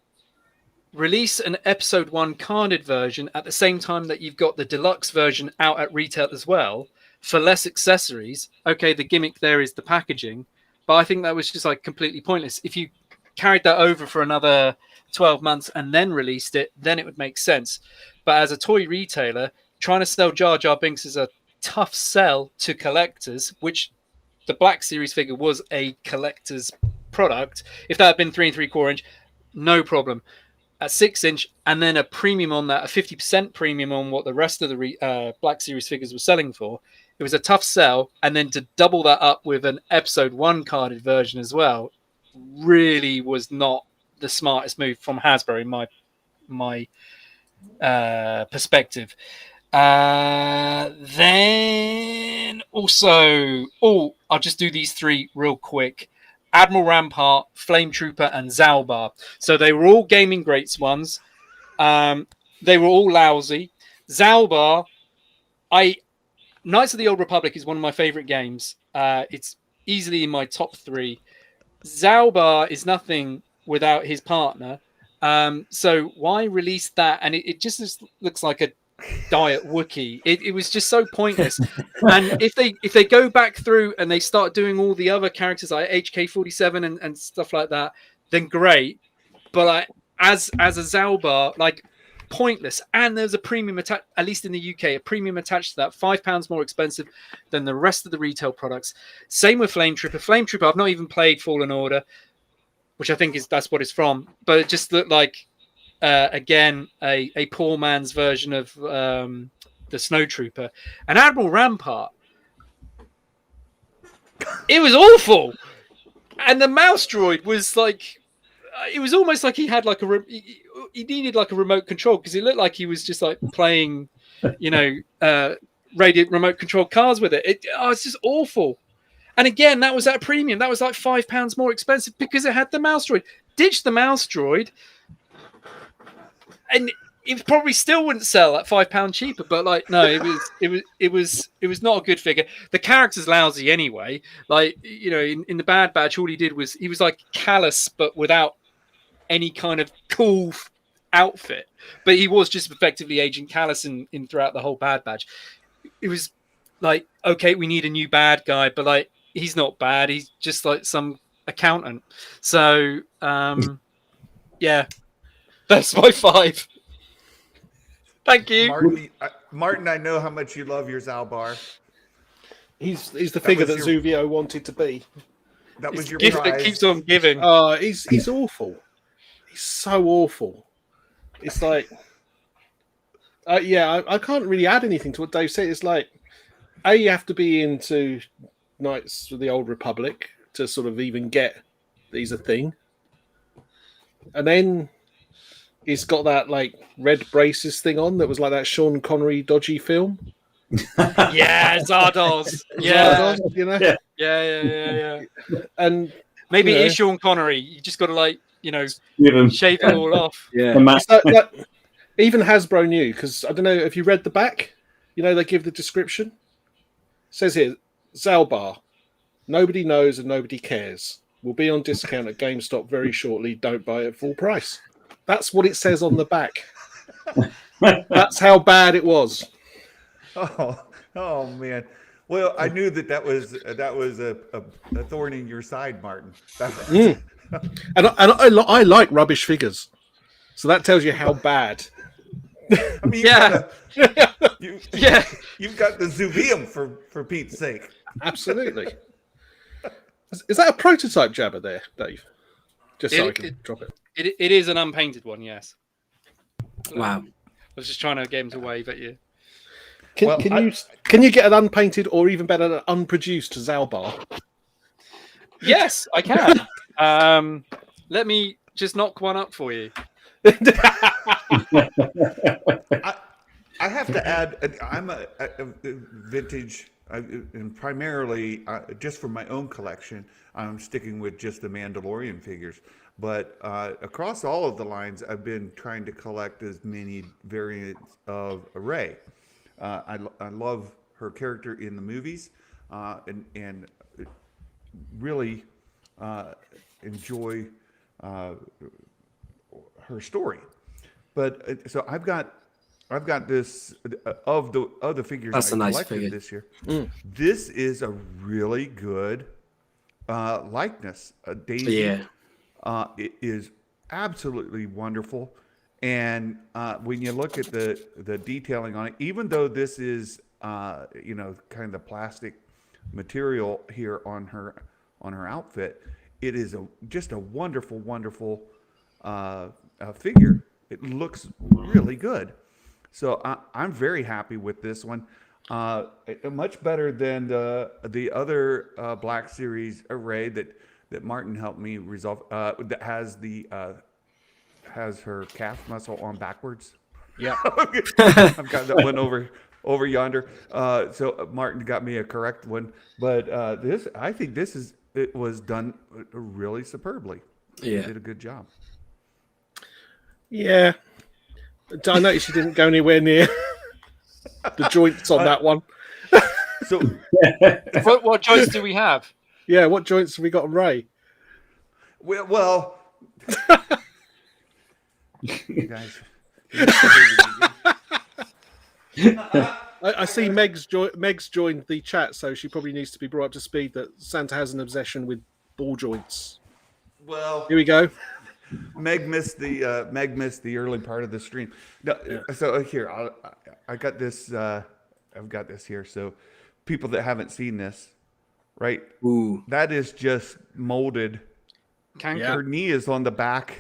S3: release an episode 1 carded version at the same time that you've got the deluxe version out at retail as well for less accessories. Okay, the gimmick there is the packaging, but I think that was just like completely pointless. If you carried that over for another 12 months and then released it, then it would make sense. But as a toy retailer, trying to sell Jar Jar Binks is a tough sell to collectors, which the Black Series figure was a collector's product. If that had been 3 3/4 inch, no problem. At 6 inch, and then a premium on that, a 50% premium on what the rest of the Black Series figures were selling for. It was a tough sell, and then to double that up with an episode 1 carded version as well really was not the smartest move from Hasbro in my perspective. Then also, I'll just do these 3 real quick. Admiral Rampart, Flame Trooper, and Zalbar. So they were all Gaming Greats ones. They were all lousy. Zalbar, Knights of the Old Republic is one of my favorite games. It's easily in my top 3. Zalbar is nothing without his partner. So why release that? And it just looks like a diet Wookiee. It was just so pointless. And if they go back through and they start doing all the other characters like HK-47 and stuff like that, then great. But as a Zalbar, like, pointless. And there's a premium attached, at least in the UK, a premium attached to that, £5 more expensive than the rest of the retail products. Same with Flame Trooper. Flame Trooper, I've not even played Fallen Order, which I think that's what it's from. But it just looked like again, a poor man's version of the Snow Trooper. And Admiral Rampart, it was awful. And the mouse droid was like, it was almost like he had like he needed like a remote control, because it looked like he was just like playing, radio remote control cars with it. It's just awful. And again, that was at a premium. That was like £5 more expensive because it had the mouse droid. Ditch the mouse droid, and it probably still wouldn't sell at £5 cheaper. But like, no, it was not a good figure. The character's lousy anyway. Like, in the Bad Batch, all he did was he was like Callus, but without any kind of cool outfit. But he was just effectively Agent Callus in throughout the whole Bad Batch. It was like, okay, we need a new bad guy, but like, he's not bad. He's just like some accountant. So, yeah, that's my 5. Thank you,
S1: Martin. I know how much you love your Zalbar.
S2: He's the figure that Zuvio wanted to be.
S1: That was your
S3: gift
S1: prize.
S3: that keeps on giving.
S2: He's awful. He's so awful. It's like, I can't really add anything to what Dave said. It's like, you have to be into Knights of the Old Republic to sort of even get these a thing. And then he's got that like red braces thing on that was like that Sean Connery dodgy film.
S3: Yeah, Zardoz. Yeah,
S2: Zardoz, you know.
S4: Yeah.
S3: yeah.
S2: And
S3: Maybe
S2: you
S3: it
S2: know,
S3: is Sean Connery. You just got to like,
S4: Give him
S3: shave it all off.
S5: Yeah.
S4: a match.
S2: that even Hasbro knew, because I don't know if you read the back. They give the description. It says here, Zalbar. Nobody knows and nobody cares. Will be on discount at GameStop very shortly. Don't buy it at full price. That's what it says on the back. That's how bad it was.
S1: Oh man. Well, I knew that was a thorn in your side, Martin.
S2: And I like rubbish figures, so that tells you how bad.
S1: I mean,
S3: Yeah.
S1: You've got the Zubium for Pete's sake.
S2: Absolutely. Is that a prototype Jabba there, Dave? Just so I can drop it.
S3: It is an unpainted one, yes.
S5: Wow.
S3: I was just trying to get him to wave at you.
S2: Can you get an unpainted or even better, an unproduced Zalbar?
S3: Yes, I can. Let me just knock one up for you.
S1: I have to add, I'm a vintage, and primarily just for my own collection, I'm sticking with just the Mandalorian figures. But across all of the lines, I've been trying to collect as many variants of Rey. I love her character in the movies, and really enjoy her story. But so I've got this of the figures
S5: That's
S1: I
S5: a nice
S1: collected
S5: figure.
S1: this year. This is a really good likeness. Daisy,
S5: Yeah.
S1: it is absolutely wonderful. And when you look at the detailing on it, even though this is kind of the plastic material here on her outfit, it is just a wonderful figure. It looks really good. So I'm very happy with this one. Much better than the other Black Series array that Martin helped me resolve. That has her calf muscle on backwards.
S2: Yeah.
S1: I've got that one over yonder. So Martin got me a correct one, but I think it was done really superbly.
S5: Yeah.
S1: They did a good job.
S2: Yeah. I noticed you didn't go anywhere near the joints on that one.
S1: So
S3: What joints do we have?
S2: Yeah, what joints have we got on Ray?
S1: well you guys.
S2: I see Meg's joined the chat, so she probably needs to be brought up to speed that Santa has an obsession with ball joints.
S1: Well,
S2: Here we go.
S1: Meg missed the early part of the stream. No, so here I got this. I've got this here. So people that haven't seen this, right?
S5: Ooh.
S1: That is just molded.
S3: Canker.
S1: Her knee is on the back,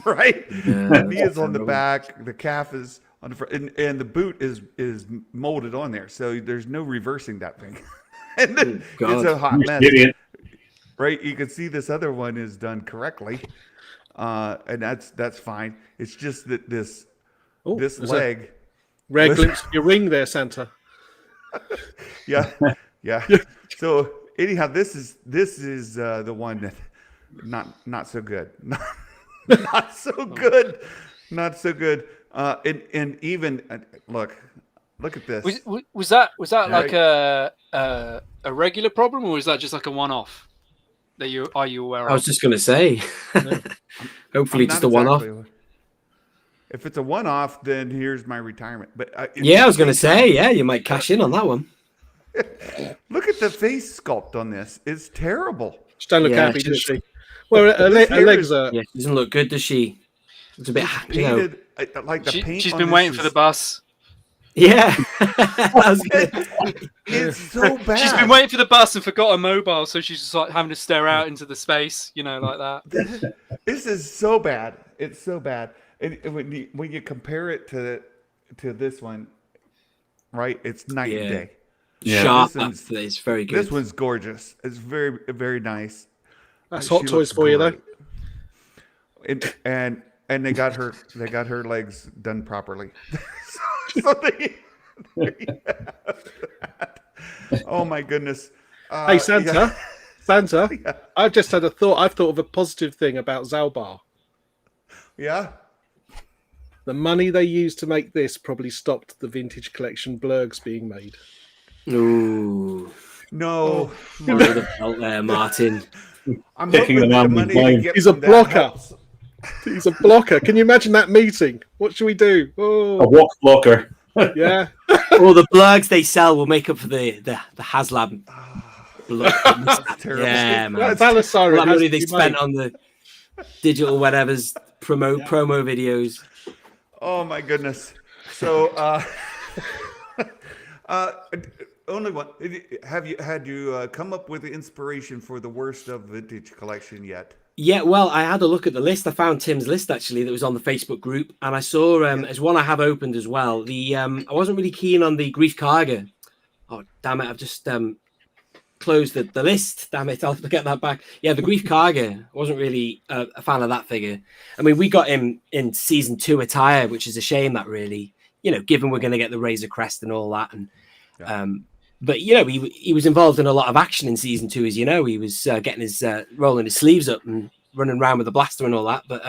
S1: right?
S5: Yeah,
S1: The knee is on the
S5: terrible.
S1: back. The calf is on the front, and the boot is molded on there. So there's no reversing that thing. And then
S5: God.
S1: it's a hot mess,
S4: Idiot.
S1: right? You can see this other one is done correctly, and that's fine. It's just that this
S2: There's a
S1: leg,
S2: rare
S1: Listen.
S2: glimpse of your ring there, Santa.
S1: yeah. So anyhow, this is the one that not so good, not so good, not so good. And even look at this.
S3: Was that like
S1: Right.
S3: a regular problem, or was that just like a one-off? Are you aware
S5: I was
S3: of?
S5: just going to say. Hopefully,
S1: I'm
S5: just
S1: not
S5: a one-off.
S1: exactly- If it's a one-off, then here's my retirement. But
S5: Yeah, I was going to say, yeah, you might cash in on that one.
S1: look at the face sculpt on this. It's terrible.
S2: She don't look
S5: Yeah,
S2: happy,
S5: she
S2: does
S5: looks-
S2: she? Well, her
S1: This here
S2: legs
S1: is-
S2: are.
S5: Yeah, she doesn't look good, does she? It's a bit,
S1: Painted like the paint.
S3: She's
S1: on
S3: been
S1: this
S3: waiting for
S1: is-
S3: the bus.
S5: Yeah. I was gonna-
S1: It's so bad.
S3: She's been waiting for the bus and forgot her mobile, so she's just like having to stare out into the space, like that.
S1: This is so bad. It's so bad. And when you compare it to this one, right? It's night and
S5: Yeah.
S1: day.
S4: Yeah.
S5: Sharp.
S1: This one's-
S5: It's very good.
S1: This one's gorgeous. It's very, very nice.
S2: That's
S1: She
S2: hot toys
S1: looks
S2: for you, though.
S1: great. and they got her legs done properly. so there you have that. Oh my goodness.
S2: Hey, Santa.
S1: Yeah.
S2: Santa,
S1: Yeah.
S2: I've just had a thought. I've thought of a positive thing about Zalbar.
S1: Yeah.
S2: The money they used to make this probably stopped the vintage collection blurgs being made.
S5: Ooh,
S1: No.
S5: below the belt there, Martin.
S1: I'm
S4: Taking
S1: hoping
S4: the
S1: that the
S4: man
S1: money
S4: blind.
S1: they get
S2: He's a
S1: from that
S2: blocker.
S1: helps.
S2: He's a blocker. Can you imagine that meeting? What should we do?
S4: A
S2: Oh,
S4: walk blocker.
S2: yeah.
S5: All the blurgs they sell will make up for the HasLab.
S1: That's terrible.
S5: Yeah, man.
S2: That's Alisari.
S5: All that money they spent on the digital whatever's promo videos.
S1: Oh my goodness. So only one. Had you come up with the inspiration for the worst of vintage collection yet?
S5: Yeah, well, I had a look at the list. I found Tim's list actually that was on the Facebook group, and I saw as one I have opened as well. The I wasn't really keen on the Grief Karga. Oh damn it! I've just closed the list. Damn it! I'll get that back. Yeah, the Grief Karga. I wasn't really a fan of that figure. I mean, we got him in season 2 attire, which is a shame. That really, given we're going to get the Razor Crest and all that, and but he was involved in a lot of action in season 2, as you know. He was getting his rolling his sleeves up and running around with a blaster and all that. But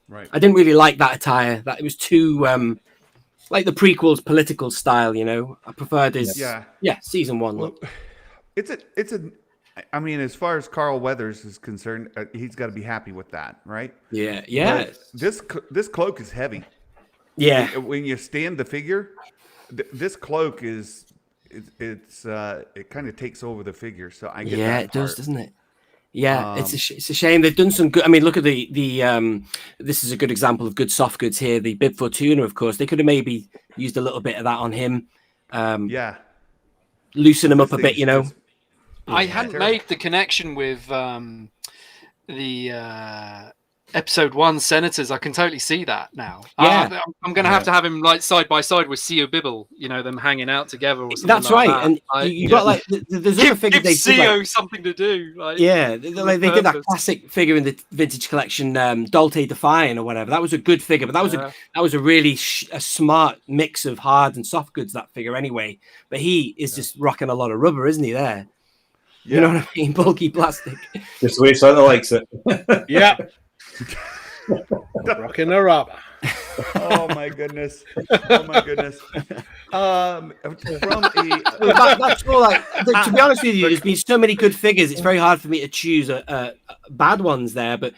S1: Right.
S5: I didn't really like that attire. That it was too like the prequels political style. I preferred his season 1 look.
S1: It's a. I mean, as far as Carl Weathers is concerned, he's got to be happy with that, right?
S5: Yeah.
S1: But this cloak is heavy.
S5: Yeah.
S1: When you stand the figure, this cloak is. It kind of takes over the figure, so I get that
S5: it does,
S1: part.
S5: doesn't it? Yeah, it's a shame. They've done some good. I mean, look at the this is a good example of good soft goods here. The Bib Fortuna, of course, they could have maybe used a little bit of that on him. Loosen him up a bit,
S3: I hadn't made the connection with the episode 1 senators. I can totally see that now.
S5: Yeah,
S3: I'm going to have him like side by side with CEO Bibble, them hanging out together or something.
S5: That's
S3: like
S5: right.
S3: That.
S5: And you got like there's other figures
S3: give
S5: they
S3: CEO something to do. Like,
S5: they did that classic figure in the vintage collection, Dolce Defiant or whatever. That was a good figure, but that was a really a smart mix of hard and soft goods. That figure anyway, but he is just rocking a lot of rubber, isn't he? There. You know what I mean? Bulky plastic.
S4: Just the way Santa likes it.
S2: Yeah. Rocking the rubber.
S1: Oh my goodness! Oh my goodness! From
S5: that's all. To be honest with you, there's been so many good figures. It's very hard for me to choose bad ones there. But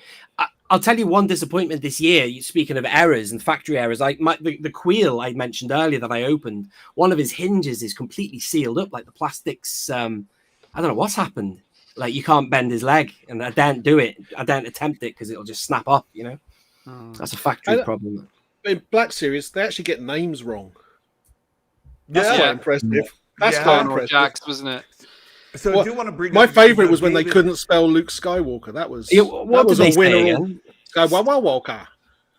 S5: I'll tell you one disappointment this year. Speaking of errors and factory errors, the Queel I mentioned earlier that I opened, one of his hinges is completely sealed up. Like the plastics, I don't know what's happened. Like you can't bend his leg, and I don't do it. I don't attempt it because it'll just snap off. That's a factory problem.
S2: In Black Series, they actually get names wrong.
S1: Yeah.
S2: That's quite impressive. That's
S1: Yeah.
S2: quite
S3: Colonel
S2: impressive.
S3: Jax, wasn't it?
S1: So I do want to bring
S2: My
S1: up-
S2: favorite was when they
S1: David-
S2: couldn't spell Luke Skywalker. That was
S5: What did they say again?
S2: Skywalker.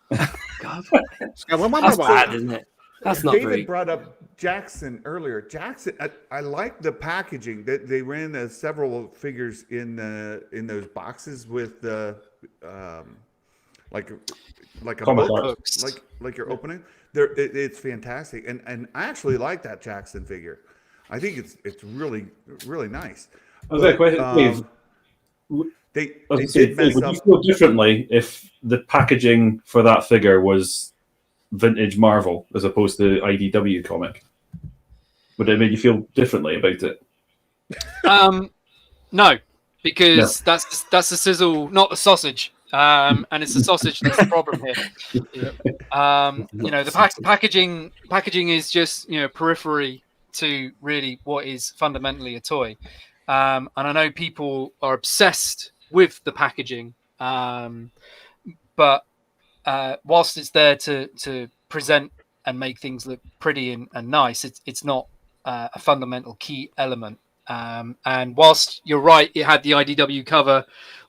S5: God, that's
S2: Skywalker.
S5: bad, isn't it? That's not
S1: David
S5: very.
S1: brought up Jackson earlier. Jackson, I like the packaging. They ran several figures in those boxes with the like a
S4: Comic
S1: book,
S3: books.
S1: like you're opening. It's fantastic, and I actually like that Jackson figure. I think it's really really nice.
S4: Was that a question, Dave?
S1: They
S4: I was gonna
S1: did
S4: say,
S1: mess
S4: would
S1: up.
S4: you feel differently if the packaging for that figure was vintage Marvel as opposed to IDW comic? Would it make you feel differently about it?
S3: No, because that's the sizzle, not the sausage. And it's the sausage that's the problem here. The packaging is just periphery to really what is fundamentally a toy. And I know people are obsessed with the packaging, but whilst it's there to present and make things look pretty and nice, it's not a fundamental key element. And whilst you're right, it had the IDW cover,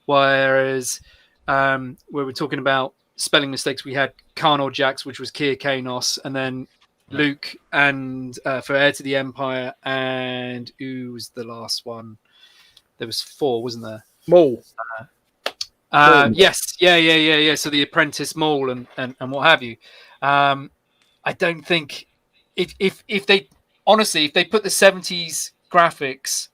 S3: whereas where we're talking about spelling mistakes, we had Carnal Jax, which was Kier Kanos, and then Luke and for Heir to the Empire, and who was the last one? There was 4, wasn't there?
S2: Maul.
S3: Yes, yeah. So the Apprentice Mall and what have you. I don't think if they honestly if they put the 70s graphics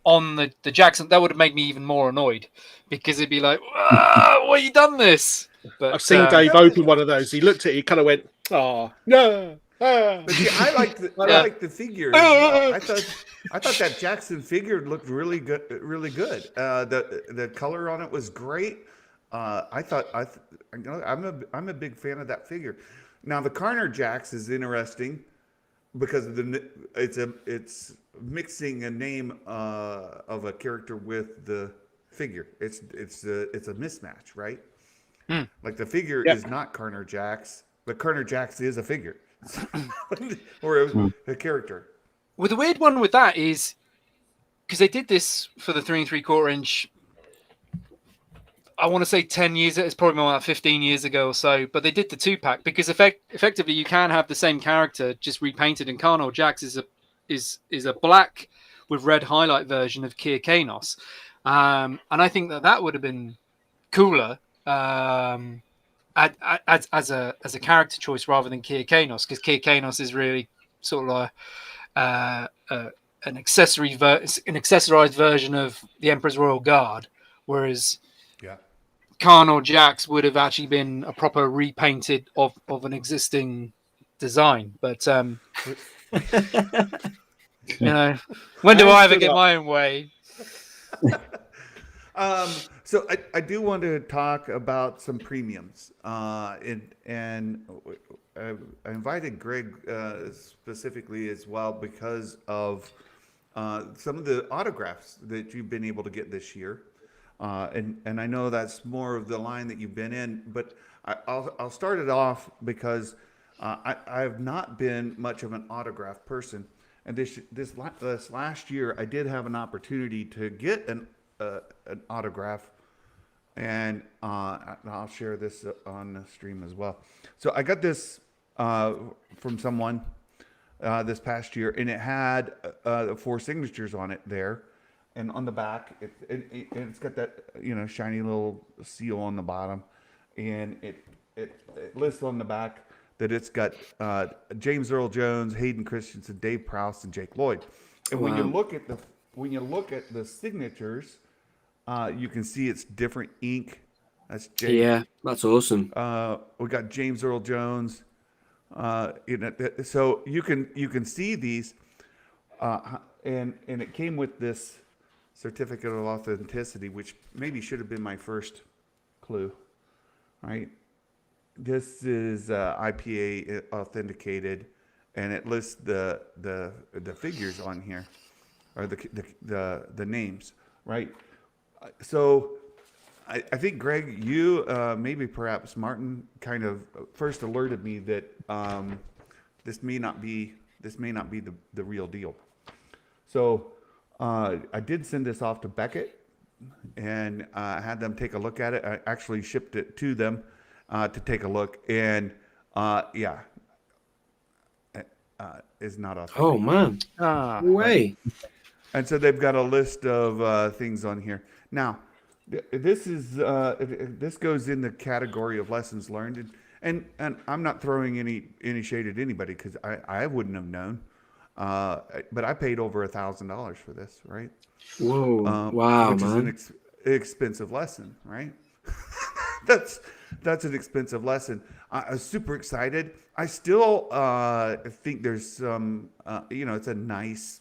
S3: on the Jackson, that would have made me even more annoyed because it'd be like, why you done this? But
S2: I've seen Dave open one of those. He looked at it, he kind of went, oh, no.
S1: But see, I like the figure. As well. I thought that Jackson figure looked really good. Really good. The color on it was great. I'm a big fan of that figure. Now the Carner Jax is interesting because of it's mixing a name of a character with the figure. It's a mismatch, right? Like the figure is not Carner Jax. The Carner Jax is a figure. Or a character.
S3: Well, the weird one with that is because they did this for the 3 3/4 inch. I want to say 10 years. It's probably more like 15 years ago or so. But they did the 2-pack because effectively you can have the same character just repainted. And Carnal Jax is a black with red highlight version of Kier Kanos. And I think that would have been cooler. As a character choice rather than Kier Kanos, because Kier Kanos is really sort of an accessorized version of the Emperor's Royal Guard, whereas Carnal Jax would have actually been a proper repainted of an existing design. But when do I ever get my own way?
S1: So I do want to talk about some premiums, and I invited Greg specifically as well because of some of the autographs that you've been able to get this year, and I know that's more of the line that you've been in, but I'll start it off because I have not been much of an autograph person, and this last year I did have an opportunity to get an autograph. And I'll share this on the stream as well. So I got this from someone this past year, and it had 4 signatures on it there, and on the back, it's got that shiny little seal on the bottom, and it lists on the back that it's got James Earl Jones, Hayden Christensen, Dave Prowse, and Jake Lloyd. And when you look at the signatures. You can see it's different ink. That's James.
S5: Yeah, that's awesome.
S1: We got James Earl Jones. So you can see these, and it came with this certificate of authenticity, which maybe should have been my first clue, right? This is IPA authenticated, and it lists the figures on here, or the names, right? So I think, Greg, you maybe perhaps Martin kind of first alerted me that this may not be the real deal. So I did send this off to Beckett, and I had them take a look at it. I actually shipped it to them to take a look, and is not authentic.
S5: Oh man, no way.
S1: And so they've got a list of things on here. Now, this goes in the category of lessons learned, and I'm not throwing any shade at anybody because I wouldn't have known, but I paid over $1,000 for this, right?
S5: Whoa! Wow,
S1: which
S5: man.
S1: is an expensive lesson, right? That's an expensive lesson. I was super excited. I still think there's some, it's a nice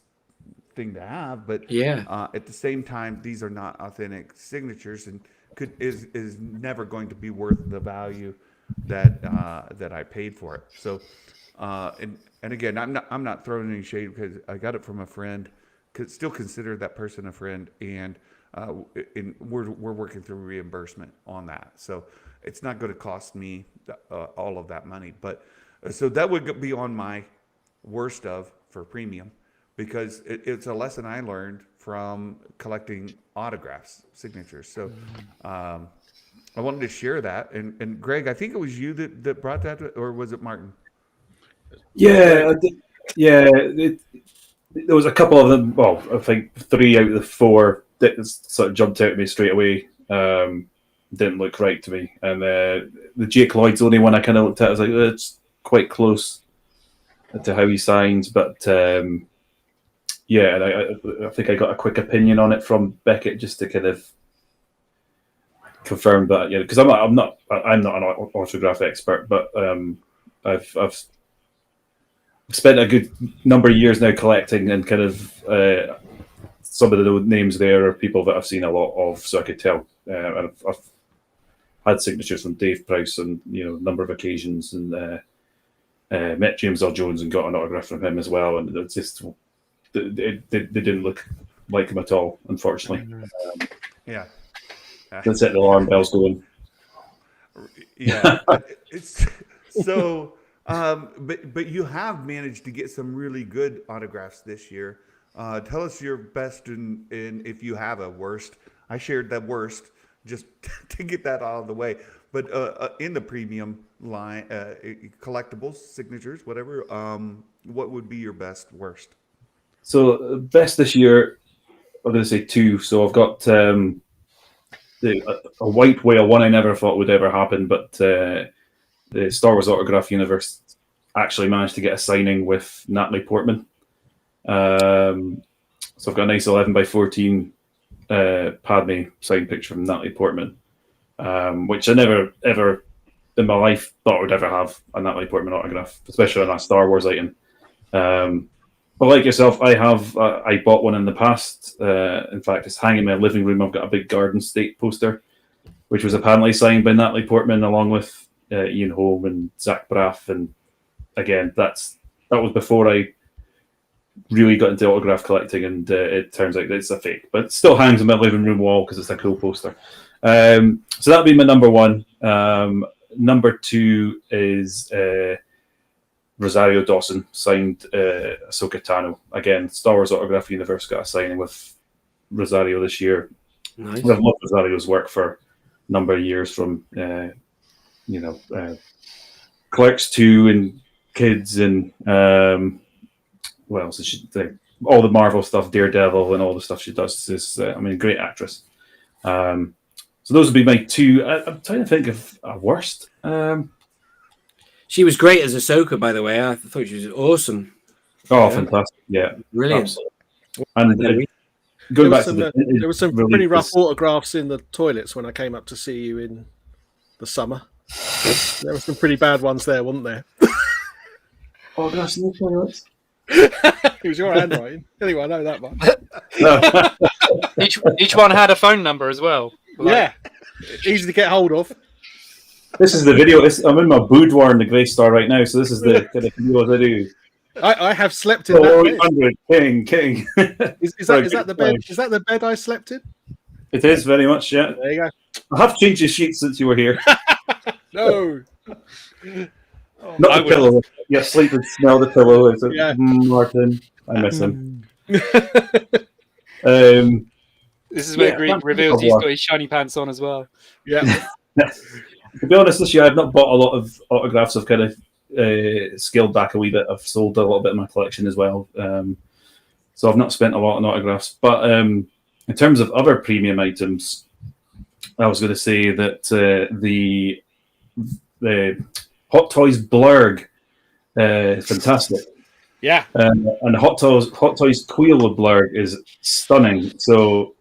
S1: thing to have, but at the same time, these are not authentic signatures, and is never going to be worth the value that I paid for it. So, and again, I'm not throwing any shade because I got it from a friend. Could still consider that person a friend, and we're working through reimbursement on that. So it's not going to cost me all of that money, but so that would be on my worst of for premium. Because it's a lesson I learned from collecting autographs, signatures. So I wanted to share that. And Greg, I think it was you that brought that, or was it Martin?
S4: Yeah, I did. Yeah. There was a couple of them. Well, I think 3 out of the 4 that sort of jumped out at me straight away. didn't look right to me. And the Jake Lloyd's the only one I kind of looked at. I was like, it's quite close to how he signs, but yeah, and I think I got a quick opinion on it from Beckett just to kind of confirm that, because I'm not an autograph expert, but I've spent a good number of years now collecting, and kind of some of the names there are people that I've seen a lot of, so I could tell. And I've had signatures from Dave Price on a number of occasions, and met James Earl Jones and got an autograph from him as well, and it's just they didn't look like him at all, unfortunately.
S1: Yeah.
S4: Let's set the alarm bells going.
S1: Yeah. It's so but you have managed to get some really good autographs this year. Tell us your best and if you have a worst. I shared that worst just to get that out of the way. But in the premium line, collectibles, signatures, whatever, what would be your best, worst?
S4: So best this year, I'm going to say two. So I've got a white whale, one I never thought would ever happen, but the Star Wars Autograph Universe actually managed to get a signing with Natalie Portman. So I've got a nice 11x14 Padme signed picture from Natalie Portman, which I never ever in my life thought I would ever have a Natalie Portman autograph, especially on a Star Wars item. But like yourself, I bought one in the past. In fact, it's hanging in my living room. I've got a big Garden State poster, which was apparently signed by Natalie Portman along with Ian Holm and Zach Braff. And again, that was before I really got into autograph collecting, and it turns out that it's a fake, but it still hangs on my living room wall because it's a cool poster. So that'd be my number one. Number two is Rosario Dawson signed Ahsoka Tano. Again, Star Wars Autograph Universe got a signing with Rosario this year.
S5: Nice.
S4: I've loved Rosario's work for a number of years, from Clerks 2 and Kids, and what else is she doing? All the Marvel stuff, Daredevil, and all the stuff she does. Is great actress. So those would be my two. I'm trying to think of a worst.
S5: She was great as Ahsoka, by the way. I thought she was awesome.
S4: Oh, fantastic! Yeah,
S5: Brilliant.
S4: absolutely. And
S2: There
S4: going back to
S2: there was some pretty rough autographs in the toilets when I came up to see you in the summer. There were some pretty bad ones there, wasn't there?
S4: autographs in the toilets.
S2: It was your handwriting. Anyway, I know that one.
S3: Each one had a phone number as well.
S2: Yeah, easy to get hold of.
S4: This is the video. I'm in my boudoir in the Grey Star right now, so this is the kind of videos I do.
S2: I have slept in that bed.
S4: King.
S2: Is that the bed? Is that the bed I slept in?
S4: It is very much, yeah.
S2: There you go.
S4: I have changed your sheets since you were here.
S2: No.
S4: Not the pillow. Yeah, sleep and smell the pillow. It's like,
S2: Yeah.
S4: Martin, I miss him.
S3: This is where
S4: Yeah,
S3: Greg reveals he's got his shiny pants on as well.
S2: Yeah.
S4: To be honest, this year I've not bought a lot of autographs. I've kind of scaled back a wee bit. I've sold a little bit of my collection as well. So I've not spent a lot on autographs. But in terms of other premium items, I was going to say that the Hot Toys Blurg is fantastic.
S2: Yeah.
S4: And Hot Toys Queel of Blurg is stunning. So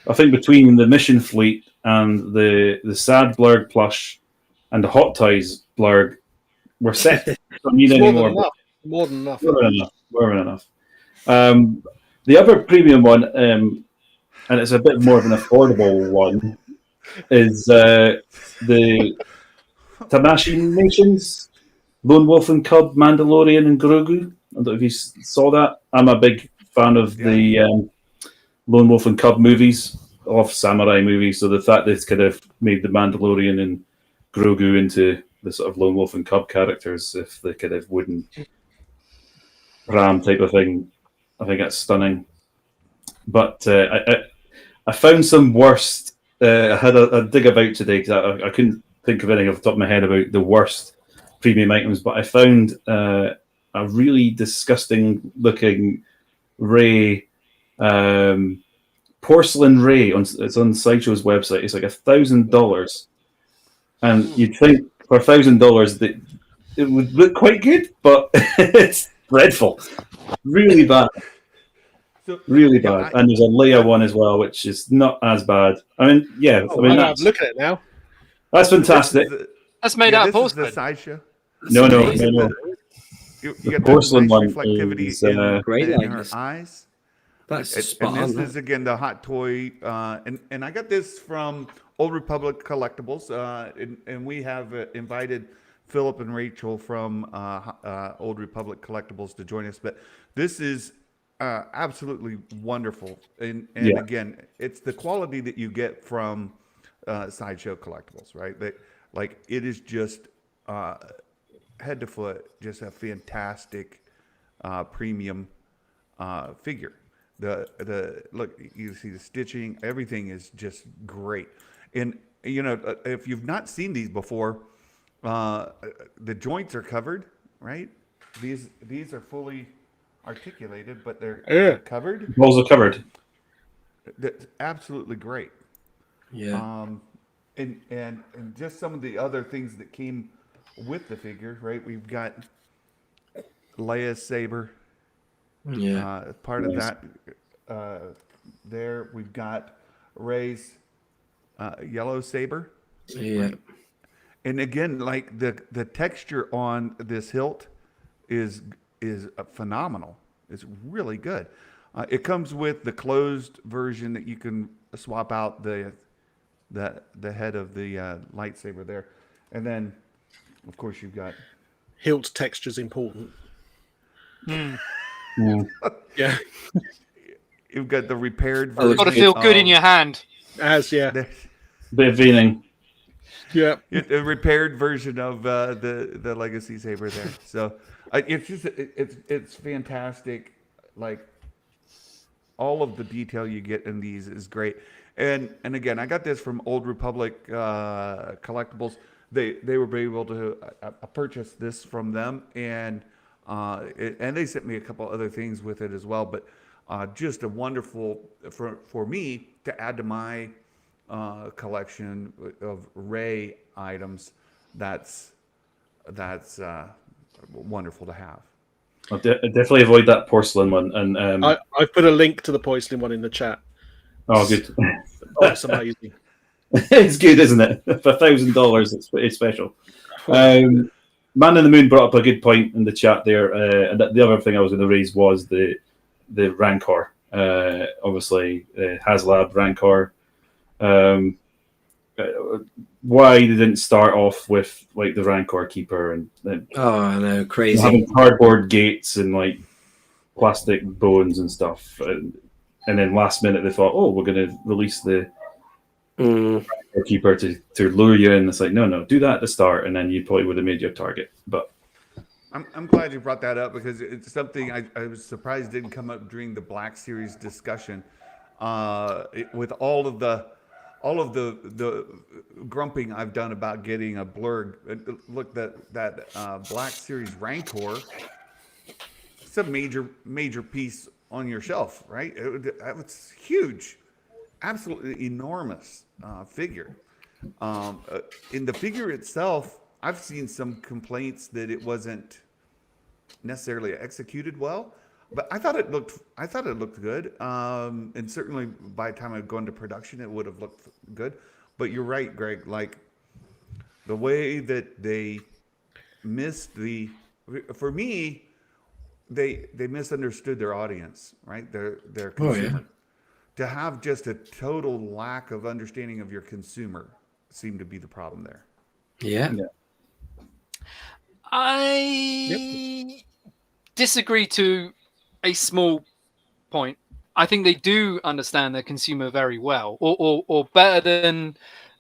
S4: I think between the Mission Fleet and the Sad Blurg plush and the Hot Toys Blurg, we're set. Don't need any more.
S2: More than enough.
S4: More than enough. The other premium one, and it's a bit more of an affordable one, is the Tamashii Nations, Lone Wolf and Cub, Mandalorian and Grogu. I don't know if you saw that. I'm a big fan of the Lone Wolf and Cub movies, of samurai movies. So the fact that it's kind of made the Mandalorian and Grogu into the sort of Lone Wolf and Cub characters, if the kind of wooden ram type of thing, I think that's stunning. But I found some worst. I had a dig about today because I couldn't think of anything off the top of my head about the worst premium items, but I found a really disgusting looking Rey porcelain Ray. It's on Sideshow's website. It's like $1,000, and you'd think for $1,000 that it would look quite good, but it's dreadful, really bad.
S1: So
S4: Really
S1: yeah,
S4: bad. And there's a Leia one as well, which is not as bad. I mean, yeah.
S2: Oh,
S4: I mean,
S2: I'm looking at it now.
S4: that's fantastic.
S3: That's made out of
S1: this is the
S3: porcelain.
S1: sideshow.
S4: No.
S1: You
S4: The
S1: got
S4: porcelain
S1: that
S4: one
S1: nice reflectivity
S4: is,
S5: great
S1: in her
S5: likeness.
S1: eyes.
S5: That's
S1: And
S5: spot
S1: this
S5: on.
S1: is again the hot toy, and I got this from Old Republic Collectibles, and we have invited Philip and Rachel from Old Republic Collectibles to join us. But this is absolutely wonderful, and
S4: Yeah.
S1: again, it's the quality that you get from Sideshow Collectibles, right? That like it is just head to foot, just a fantastic premium figure. The look, you see the stitching, everything is just great. And you know, if you've not seen these before, the joints are covered, right? These are fully articulated, but they're covered.
S4: Balls are covered.
S1: That's absolutely great.
S5: Yeah.
S1: And just some of the other things that came with the figure, right? We've got Leia's saber.
S5: Yeah.
S1: Part
S4: Nice.
S1: of that there. We've got Ray's yellow saber.
S5: Yeah.
S1: And again, like the texture on this hilt is phenomenal. It's really good. It comes with the closed version that you can swap out the head of the lightsaber there, and then of course you've got
S2: Hilt texture's important.
S4: Yeah.
S2: Yeah,
S1: you've got the repaired
S5: Oh,
S1: version.
S3: Got to feel good in your hand.
S2: yeah.
S4: Bit of veining.
S2: Yeah.
S1: The repaired version of the Legacy saber there. So it's just it's fantastic. Like all of the detail you get in these is great. And again, I got this from Old Republic Collectibles. They were able to purchase this from them, and they sent me a couple other things with it as well. But just a wonderful for me to add to my collection of Ray items. That's wonderful to have.
S4: I'll definitely avoid that porcelain one. And
S2: I've put a link to the porcelain one in the chat.
S4: oh, good.
S2: Oh, it's amazing.
S4: It's good, isn't it? For $1,000, it's special. Man in the Moon brought up a good point in the chat there, and the other thing I was going to raise was the Rancor. Obviously, HasLab Rancor. Why they didn't start off with like the Rancor Keeper and
S5: Oh, I know, crazy.
S4: having cardboard gates and like plastic bones and stuff, and then last minute they thought, oh, we're going to release the Keeper to lure you in. It's like, no, do that at the start, and then you probably would have made your target. But
S1: I'm glad you brought that up because it's something I was surprised didn't come up during the Black Series discussion. With all of the grumping I've done about getting a blurred look, that Black Series Rancor, it's a major piece on your shelf, right? It's huge, absolutely enormous figure. In the figure itself, I've seen some complaints that it wasn't necessarily executed well, but I thought it looked good. And certainly by the time I'd gone to production, it would have looked good. But you're right, Greg. Like the way that they missed for me, they misunderstood their audience, right? Their consumer. To have just a total lack of understanding of your consumer seemed to be the problem there.
S5: Yeah.
S3: I disagree to a small point. I think they do understand their consumer very well, or better than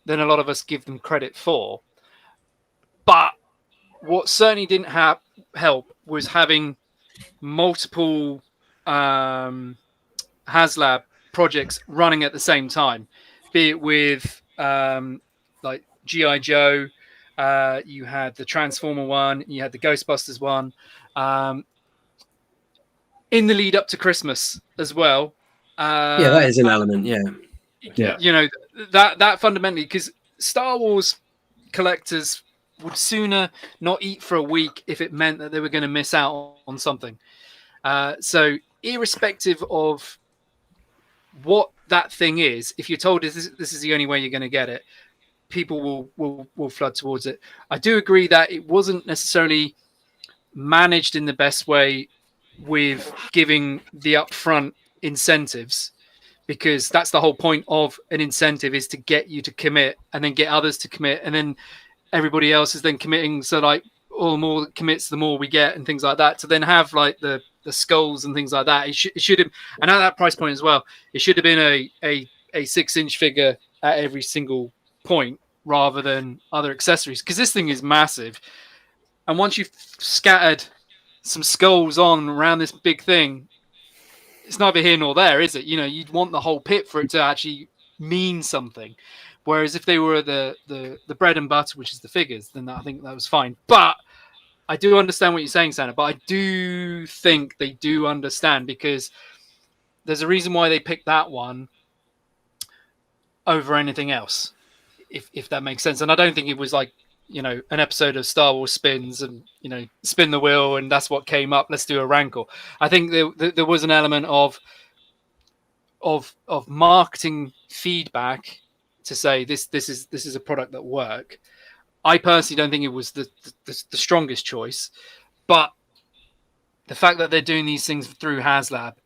S3: a lot of us give them credit for. But what certainly didn't help was having multiple HasLab projects running at the same time, be it with like G.I. Joe, you had the Transformer one, you had the Ghostbusters one, in the lead up to Christmas as well.
S5: Yeah, that is an element. Yeah.
S4: Yeah.
S3: You know, that fundamentally, because Star Wars collectors would sooner not eat for a week if it meant that they were going to miss out on something. So irrespective of what that thing is, if you're told this is the only way you're going to get it, people will flood towards it. I do agree that it wasn't necessarily managed in the best way with giving the upfront incentives, because that's the whole point of an incentive, is to get you to commit and then get others to commit, and then everybody else is then committing. So like, all the more that commits, the more we get, and things like that. To then have like the skulls and things like that, it should have, and at that price point as well, it should have been a 6-inch figure at every single point rather than other accessories, because this thing is massive. And once you've scattered some skulls on around this big thing, it's neither here nor there, is it? You know, you'd want the whole pit for it to actually mean something. Whereas if they were the bread and butter, which is the figures, then I think that was fine. But I do understand what you're saying, Santa. But I do think they do understand, because there's a reason why they picked that one over anything else, if that makes sense. And I don't think it was like, you know, an episode of Star Wars spins and, you know, spin the wheel and that's what came up. Let's do a rancor. I think there was an element of marketing feedback to say this is a product that work. I personally don't think it was the strongest choice, but the fact that they're doing these things through HasLab,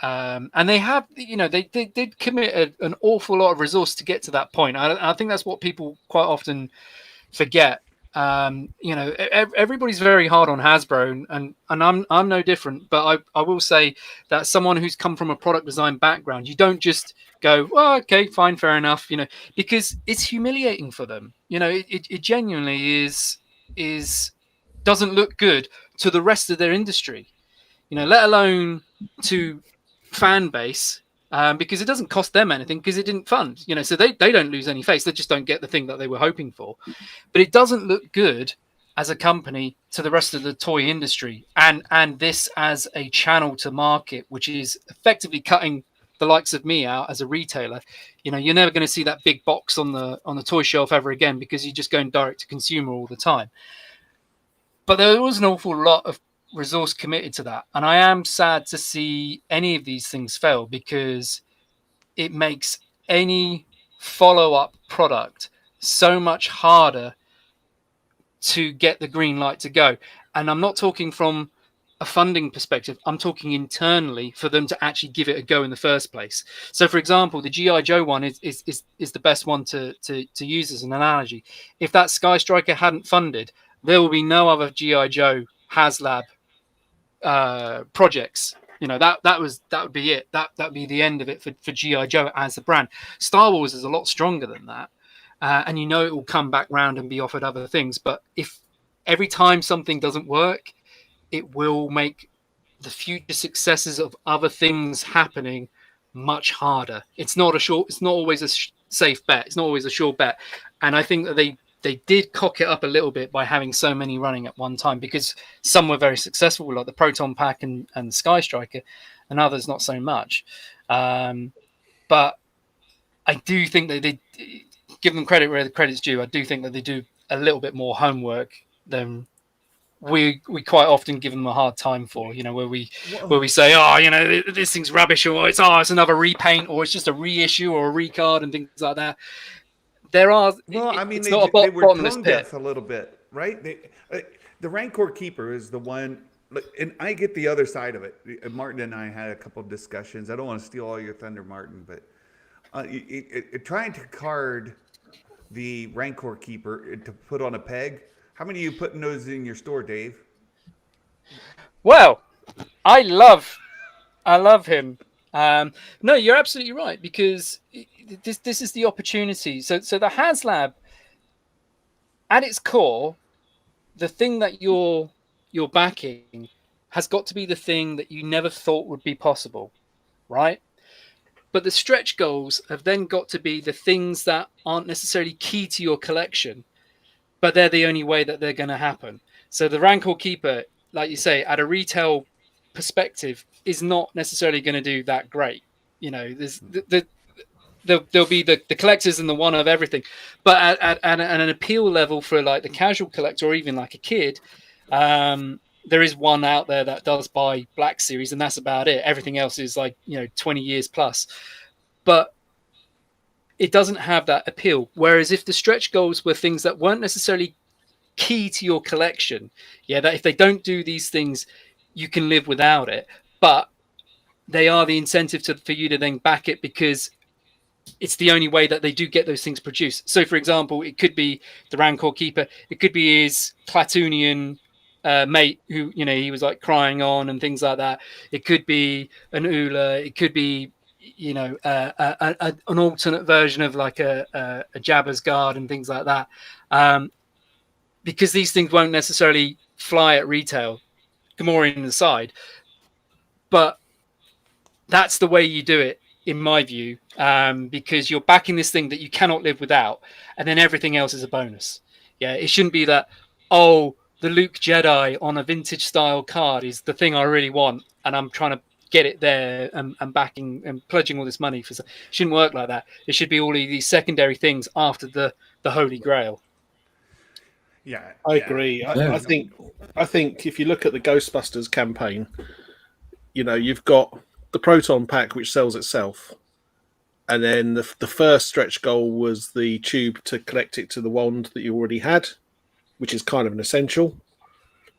S3: and they have, you know, they did commit an awful lot of resource to get to that point. I think that's what people quite often forget. You know, everybody's very hard on Hasbro, and I'm no different. But I will say that someone who's come from a product design background, you don't just go, well, okay, fine, fair enough, you know, because it's humiliating for them. You know, it genuinely is doesn't look good to the rest of their industry. You know, let alone to fan base. Because it doesn't cost them anything, because it didn't fund, you know, so they don't lose any face. They just don't get the thing that they were hoping for. But it doesn't look good as a company to the rest of the toy industry, and this as a channel to market, which is effectively cutting the likes of me out as a retailer. You know, you're never going to see that big box on the toy shelf ever again, because you're just going direct to consumer all the time. But there was an awful lot of resource committed to that, and I am sad to see any of these things fail, because it makes any follow-up product so much harder to get the green light to go. And I'm not talking from a funding perspective, I'm talking internally, for them to actually give it a go in the first place. So for example, the GI Joe one is the best one to use as an analogy. If that Sky Striker hadn't funded, there will be no other GI Joe HasLab projects. You know, that would be it. That would be the end of it for GI Joe as a brand. Star Wars is a lot stronger than that, and you know it will come back round and be offered other things. But if every time something doesn't work, it will make the future successes of other things happening much harder. It's not always a safe bet. It's not always a sure bet. And I think that they did cock it up a little bit by having so many running at one time, because some were very successful, like the Proton Pack and the Sky Striker, and others not so much. But I do think that they give them credit where the credit's due. I do think that they do a little bit more homework than we quite often give them a hard time for, you know, where we say, oh, you know, this thing's rubbish, or it's another repaint, or it's just a reissue or a recard and things like that. There are,
S1: well, I mean,
S3: it's
S1: they
S3: not a
S1: were
S3: bottomless
S1: tone
S3: pit.
S1: deaf a little bit, right? The Rancor Keeper is the one, and I get the other side of it. Martin and I had a couple of discussions. I don't want to steal all your thunder, Martin, but trying to card the Rancor Keeper to put on a peg. How many of you putting those in your store, Dave?
S3: Well, I love him. No, you're absolutely right, because this is the opportunity. So the HasLab, at its core, the thing that you're backing has got to be the thing that you never thought would be possible, right? But the stretch goals have then got to be the things that aren't necessarily key to your collection, but they're the only way that they're going to happen. So the Rancor Keeper, like you say, at a retail perspective, is not necessarily going to do that great. there'll be the collectors and the one of everything, but at an appeal level for like the casual collector or even like a kid, there is one out there that does buy Black Series, and that's about it. Everything else is like 20 years plus, but it doesn't have that appeal. Whereas if the stretch goals were things that weren't necessarily key to your collection, that if they don't do these things, you can live without it, but they are the incentive for you to then back it because it's the only way that they do get those things produced. So, for example, it could be the Rancor Keeper. It could be his Clatoonian mate who, he was like crying on and things like that. It could be an Ula. It could be, an alternate version of like a Jabba's Guard and things like that. Because these things won't necessarily fly at retail, Gamorrean aside. But that's the way you do it, in my view, because you're backing this thing that you cannot live without, and then everything else is a bonus. Yeah, it shouldn't be that, the Luke Jedi on a vintage style card is the thing I really want, and I'm trying to get it there and backing and pledging all this money for. It shouldn't work like that. It should be all of these secondary things after the Holy Grail.
S1: Yeah,
S2: I agree. I think if you look at the Ghostbusters campaign, you've got the Proton Pack, which sells itself. And then the first stretch goal was the tube to collect it to the wand that you already had, which is kind of an essential.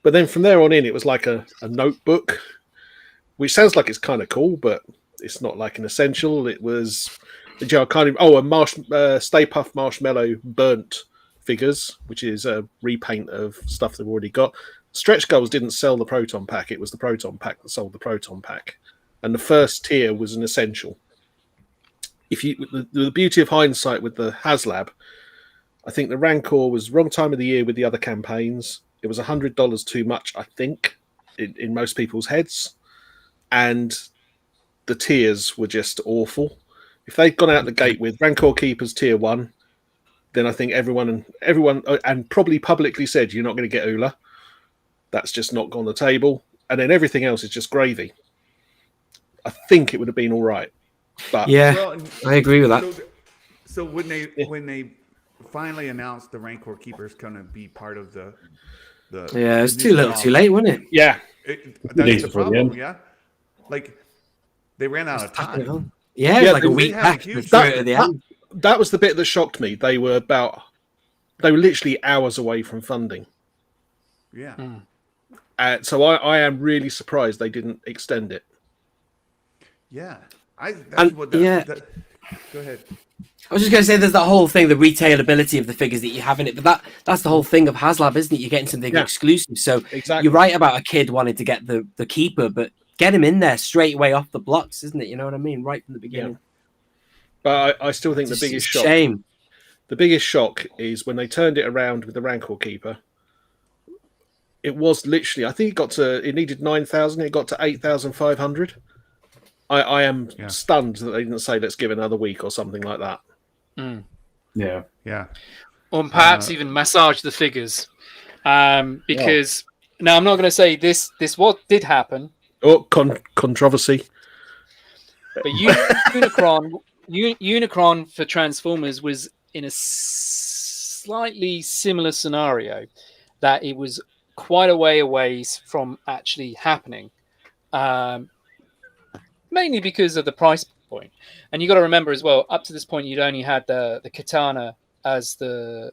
S2: But then from there on in, it was like a notebook, which sounds like it's kind of cool, but it's not like an essential. It was a Stay Puft Marshmallow burnt figures, which is a repaint of stuff they've already got. Stretch goals didn't sell the Proton Pack. It was the Proton Pack that sold the Proton Pack. And the first tier was an essential. The beauty of hindsight with the HasLab, I think the Rancor was wrong time of the year with the other campaigns. It was $100 too much, I think, in most people's heads. And the tiers were just awful. If they'd gone out the gate with Rancor Keepers tier 1, then I think everyone and probably publicly said, you're not going to get Ula. That's just not on the table. And then everything else is just gravy. I think it would have been all right. But
S5: I agree with that.
S1: So when they finally announced the Rancor Keeper's going to be part of the
S5: it's too little, too late, wasn't it?
S2: Yeah,
S1: that's the problem. Yeah, like they ran out of time.
S5: Yeah, it was like a week back.
S2: That was the bit that shocked me. They were literally hours away from funding.
S1: Yeah.
S2: So I am really surprised they didn't extend it.
S1: Yeah. Go ahead.
S5: I was just going to say there's that whole thing, the retailability of the figures that you have in it, but that's the whole thing of HasLab, isn't it? You're getting something exclusive. So
S2: exactly.
S5: You're right about a kid wanting to get the keeper, but get him in there straight away off the blocks, isn't it? You know what I mean? Right from the beginning.
S2: Yeah. But I still think the biggest shock.
S5: Shame.
S2: The biggest shock is when they turned it around with the Rancor Keeper. It was literally, I think it needed 9,000. It got to 8,500. I am stunned that they didn't say let's give it another week or something like that.
S3: Mm.
S1: Yeah.
S3: Or perhaps even massage the figures. Because now I'm not going to say this what did happen.
S2: Oh, controversy.
S3: But Unicron for Transformers was in a slightly similar scenario, that it was quite a way away from actually happening. Mainly because of the price point. And you got to remember as well, up to this point, you'd only had the Katana as the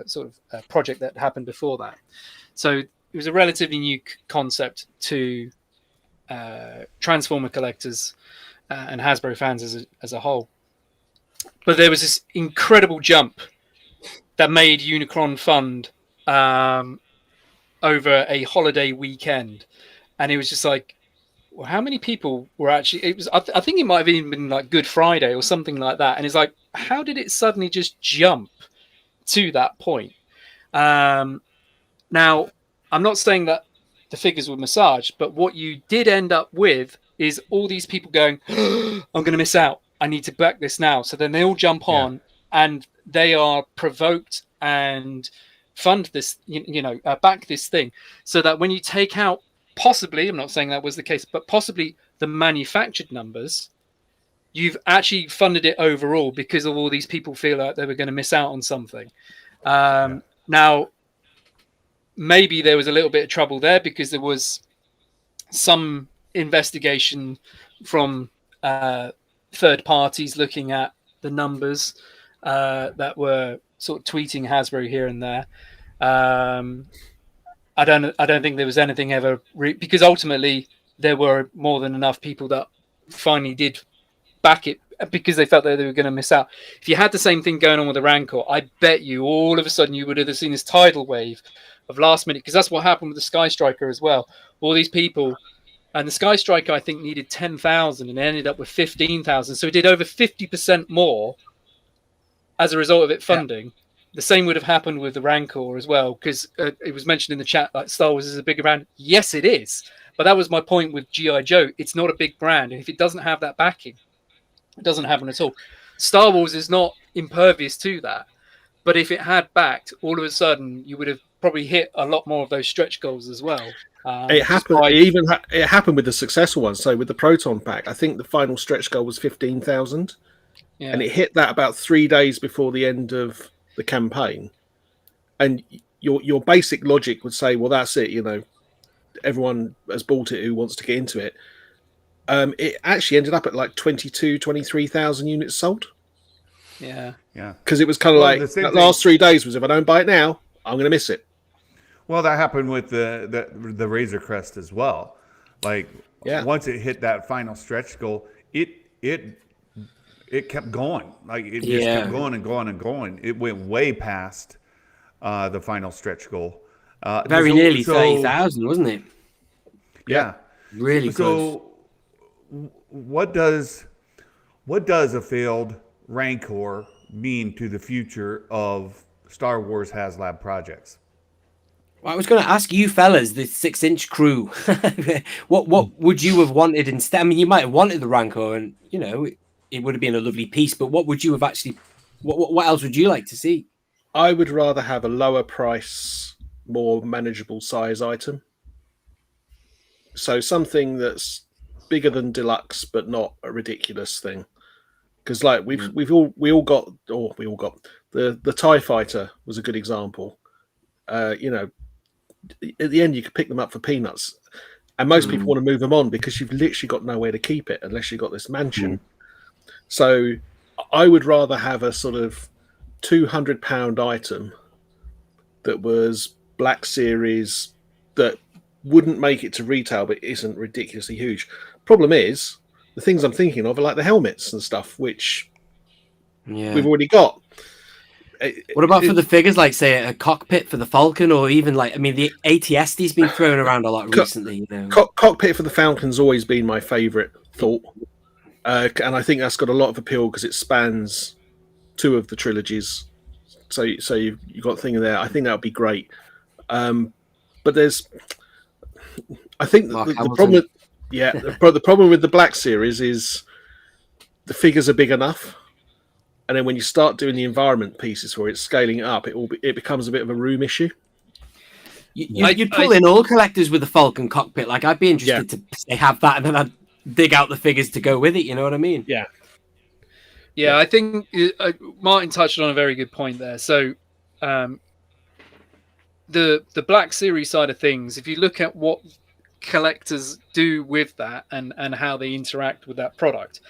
S3: sort of project that happened before that. So it was a relatively new concept to Transformer collectors and Hasbro fans as a whole. But there was this incredible jump that made Unicron fund over a holiday weekend. And it was just like, well, how many people were actually? It was. I think it might have even been like Good Friday or something like that. And it's like, how did it suddenly just jump to that point? Now, I'm not saying that the figures were massaged, but what you did end up with is all these people going, oh, "I'm going to miss out. I need to back this now." So then they all jump on, and they are provoked and fund this, back this thing, so that when you take out. Possibly, I'm not saying that was the case, but possibly the manufactured numbers, you've actually funded it overall because of all these people feel like they were going to miss out on something. Now, maybe there was a little bit of trouble there because there was some investigation from third parties looking at the numbers that were sort of tweeting Hasbro here and there. I don't think there was anything ever because ultimately there were more than enough people that finally did back it because they felt that they were going to miss out. If you had the same thing going on with the Rancor, I bet you all of a sudden you would have seen this tidal wave of last minute, because that's what happened with the Sky Striker as well. All these people, and the Sky Striker I think needed 10,000 and ended up with 15,000, so it did over 50% more as a result of it funding. Yeah. The same would have happened with the Rancor as well, because it was mentioned in the chat like Star Wars is a bigger brand. Yes, it is, but that was my point with G.I. Joe. It's not a big brand, and if it doesn't have that backing, it doesn't happen at all. Star Wars is not impervious to that, but if it had backed, all of a sudden you would have probably hit a lot more of those stretch goals as well.
S2: It happened. It happened with the successful ones. So with the Proton Pack, I think the final stretch goal was 15,000, and it hit that about 3 days before the end of the campaign. And your basic logic would say, well, that's it. You know, everyone has bought it who wants to get into it. It actually ended up at like 23,000 units sold.
S3: Yeah.
S2: Because it was kind of that last 3 days was, if I don't buy it now, I'm going to miss it.
S1: Well, that happened with the Razor Crest as well. Like once it hit that final stretch goal, it kept going. Like it just kept going and going and going. It went way past the final stretch goal.
S5: Very nearly 30,000, wasn't it?
S1: Yeah.
S5: Really close.
S1: So what does a failed Rancor mean to the future of Star Wars HasLab projects?
S5: Well, I was going to ask you fellas, the 6-inch crew, what would you have wanted instead? I mean, you might have wanted the Rancor, and you know it would have been a lovely piece. But what would you have actually? What else would you like to see?
S2: I would rather have a lower price, more manageable size item. So something that's bigger than deluxe, but not a ridiculous thing. Because like we all got the TIE Fighter was a good example. You know, at the end you could pick them up for peanuts, and most people want to move them on because you've literally got nowhere to keep it unless you've got this mansion. So I would rather have a sort of £200 item that was Black Series that wouldn't make it to retail but isn't ridiculously huge. Problem is, the things I'm thinking of are like the helmets and stuff, which we've already got.
S5: What about for the figures, like say a cockpit for the Falcon, or even like, I mean, the ATSD's been thrown around a lot recently. You know,
S2: cockpit for the Falcon's always been my favourite thought, and I think that's got a lot of appeal because it spans 2 of the trilogies. So you've got a thing there. I think that would be great. But there's, I think the problem. The problem with the Black Series is the figures are big enough. And then when you start doing the environment pieces for it, scaling it up, it becomes a bit of a room issue.
S5: You'd pull in all collectors with the Falcon cockpit. Like, I'd be interested to have that, and then I'd dig out the figures to go with it. You know what I mean?
S3: Yeah. I think Martin touched on a very good point there. So, the Black Series side of things, if you look at what collectors do with that and how they interact with that product,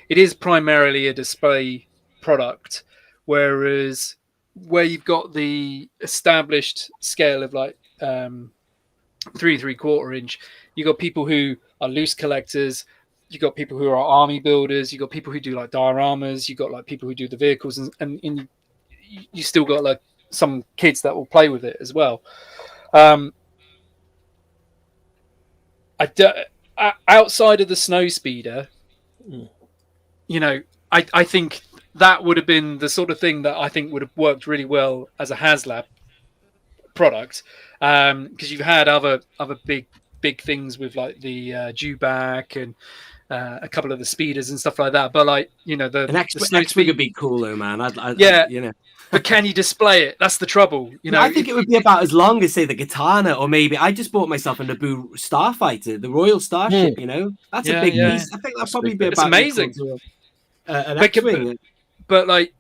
S3: it is primarily a display product, whereas where you've got the established scale of like 3 3/4 inch, you got people who are loose collectors, you got people who are army builders, you got people who do like dioramas, you got like people who do the vehicles, and you still got like some kids that will play with it as well. Outside of the snow speeder, you know, I think that would have been the sort of thing that I think would have worked really well as a HasLab product, because you've had other big things with like the Dewback and a couple of the speeders and stuff like that. But like, you know, the
S5: X-Wing would be cool though, man. You know.
S3: But can you display it? That's the trouble. You know,
S5: I think it would be about as long as, say, the Katana, or maybe I just bought myself a Naboo Starfighter, the Royal Starship. You know, that's a big piece. I think that'd probably be about.
S3: It's amazing.
S5: an
S3: But-
S5: X-wing.
S3: But like,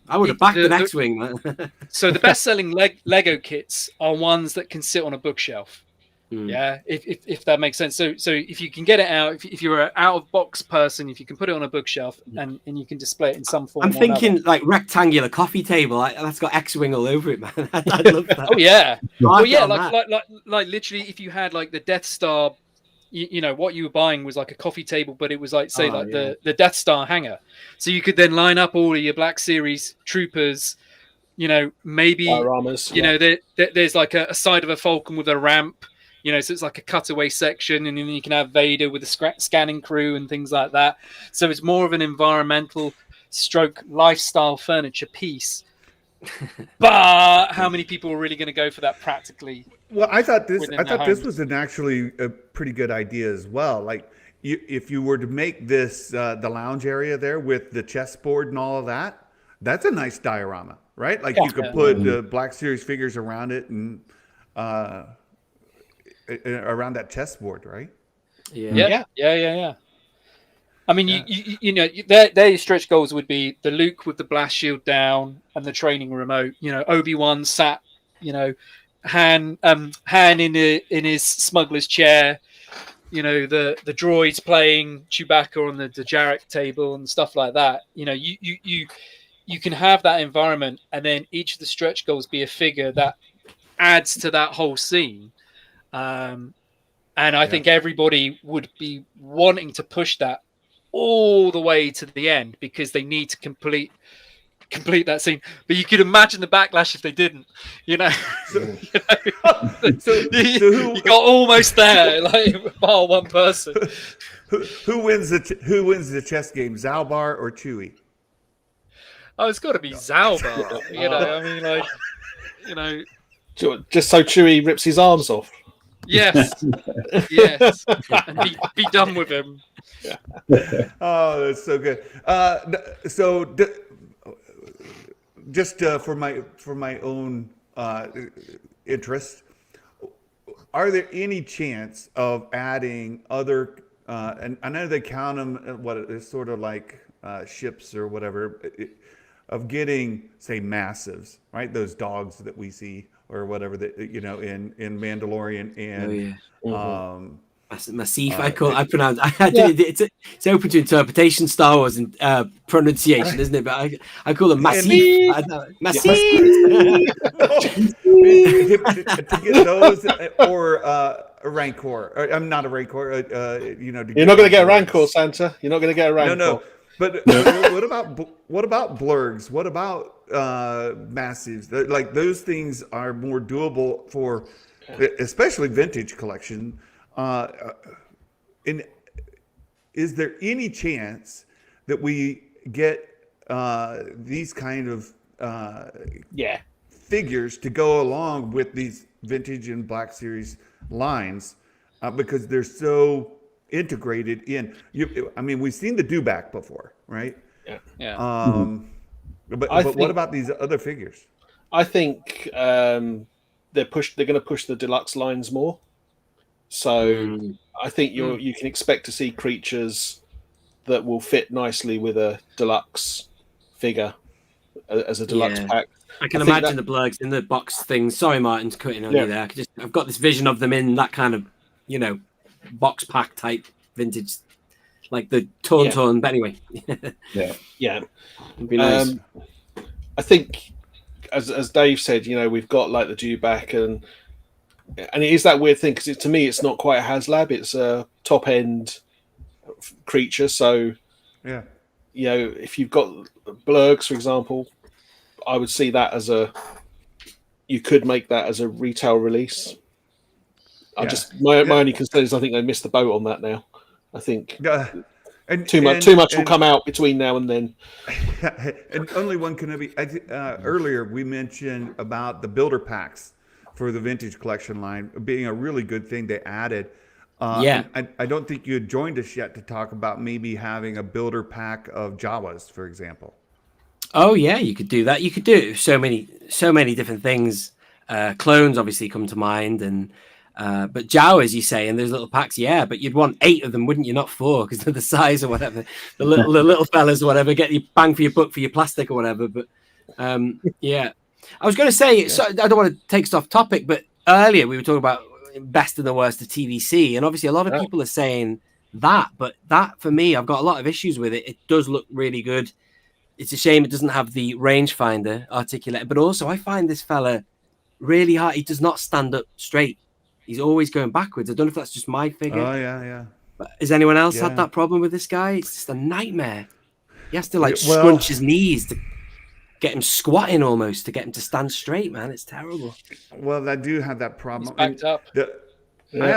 S5: I would have backed an X-wing, man.
S3: so the best-selling Lego kits are ones that can sit on a bookshelf.
S5: Hmm.
S3: Yeah, if that makes sense. So if you can get it out, if you're an out-of-box person, if you can put it on a bookshelf and you can display it in some form.
S5: I'm
S3: or
S5: thinking
S3: another.
S5: like rectangular coffee table. That's got X-wing all over it, man. I'd love that.
S3: Oh yeah,
S5: I'd
S3: well
S5: get
S3: yeah,
S5: on that.
S3: like literally, if you had like the Death Star, you know what you were buying was like a coffee table, but it was like say
S5: Oh,
S3: like
S5: yeah.
S3: the Death Star hangar, so you could then line up all of your Black Series troopers. You know, maybe
S2: Dioramas,
S3: you know there's like a side of a Falcon with a ramp. You know, so it's like a cutaway section, and then you can have Vader with a scanning crew and things like that. So it's more of an environmental stroke lifestyle furniture piece. But how many people are really going to go for that practically?
S1: Well, I thought this
S3: within their
S1: this
S3: homes?
S1: was actually a pretty good idea as well. Like, if you were to make this the lounge area there with the chessboard and all of that, that's a nice diorama, right? Like you could put Black Series figures around it and around that chessboard, right?
S5: Yeah.
S3: Yeah. I mean, you know, their stretch goals would be the Luke with the blast shield down and the training remote. You know, Obi-Wan sat, you know, Han in his smuggler's chair. You know, the droids playing Chewbacca on the Jarek table and stuff like that. You know, you can have that environment, and then each of the stretch goals be a figure that adds to that whole scene. And I think everybody would be wanting to push that all the way to the end because they need to complete that scene. But you could imagine the backlash if they didn't. You know, you got almost there, like bar one person.
S1: Who wins the chess game, Zalbar or Chewie?
S3: Oh, it's got to be Zalbar. You know, I mean, like, you know,
S2: just so Chewie rips his arms off.
S3: yes, and be done with him.
S1: Oh, that's so good. Just for my own interest, are there any chance of adding other? And I know they count them. What it's sort of like ships or whatever. Of getting, say, massives, right? Those dogs that we see or whatever that in Mandalorian and
S5: Massif, I pronounce. It's open to interpretation. Star Wars and pronunciation, isn't it? But I call them Massif. Massif.
S1: To get those or a Rancor. I'm not a Rancor. You're not
S2: going to get a Rancor, Santa. You're not going to get a Rancor.
S1: No. But what about blurgs? What about massives? Like those things are more doable for, especially vintage collection. And is there any chance that we get these kind of figures to go along with these vintage and Black Series lines because they're so integrated in? I mean, we've seen the dewback before, right?
S3: Yeah.
S1: But what about these other figures?
S2: I think they're going to push the deluxe lines more. So I think you can expect to see creatures that will fit nicely with a deluxe figure as a deluxe pack.
S5: I can imagine the blurgs in the box things. Sorry, Martin's cutting on you there. I've got this vision of them in that kind of, box pack type vintage, like the Tauntaun. But anyway, it'd be nice.
S2: I think, as Dave said, we've got like the dewback and it is that weird thing because to me it's not quite a HasLab, it's a top end creature. So if you've got blurgs, for example, I would see that as you could make that as a retail release. My only concern is I think they missed the boat on that now. I think too much will come out between now and then.
S1: And only one can be. Earlier we mentioned about the builder packs for the vintage collection line being a really good thing they added. I don't think you had joined us yet to talk about maybe having a builder pack of Jawas, for example.
S5: Oh yeah, you could do that. You could do so many different things. Clones obviously come to mind, and But Jawas, you say, and those little packs, yeah, but you'd want 8 of them, wouldn't you? Not 4, because they're the size or whatever. The little fellas or whatever, get you bang for your buck for your plastic or whatever. But yeah, I was going to say, so I don't want to take us off topic, but earlier we were talking about best and the worst of TVC, and obviously a lot of people are saying that, but that for me, I've got a lot of issues with it. It does look really good. It's a shame it doesn't have the rangefinder articulated, but also I find this fella really hard. He does not stand up straight. He's always going backwards. I don't know if that's just my figure.
S1: Oh yeah.
S5: But has anyone else had that problem with this guy? It's just a nightmare. He has to scrunch his knees to get him squatting almost to get him to stand straight, man. It's terrible.
S1: Well, I do have that problem.
S3: He's backed up.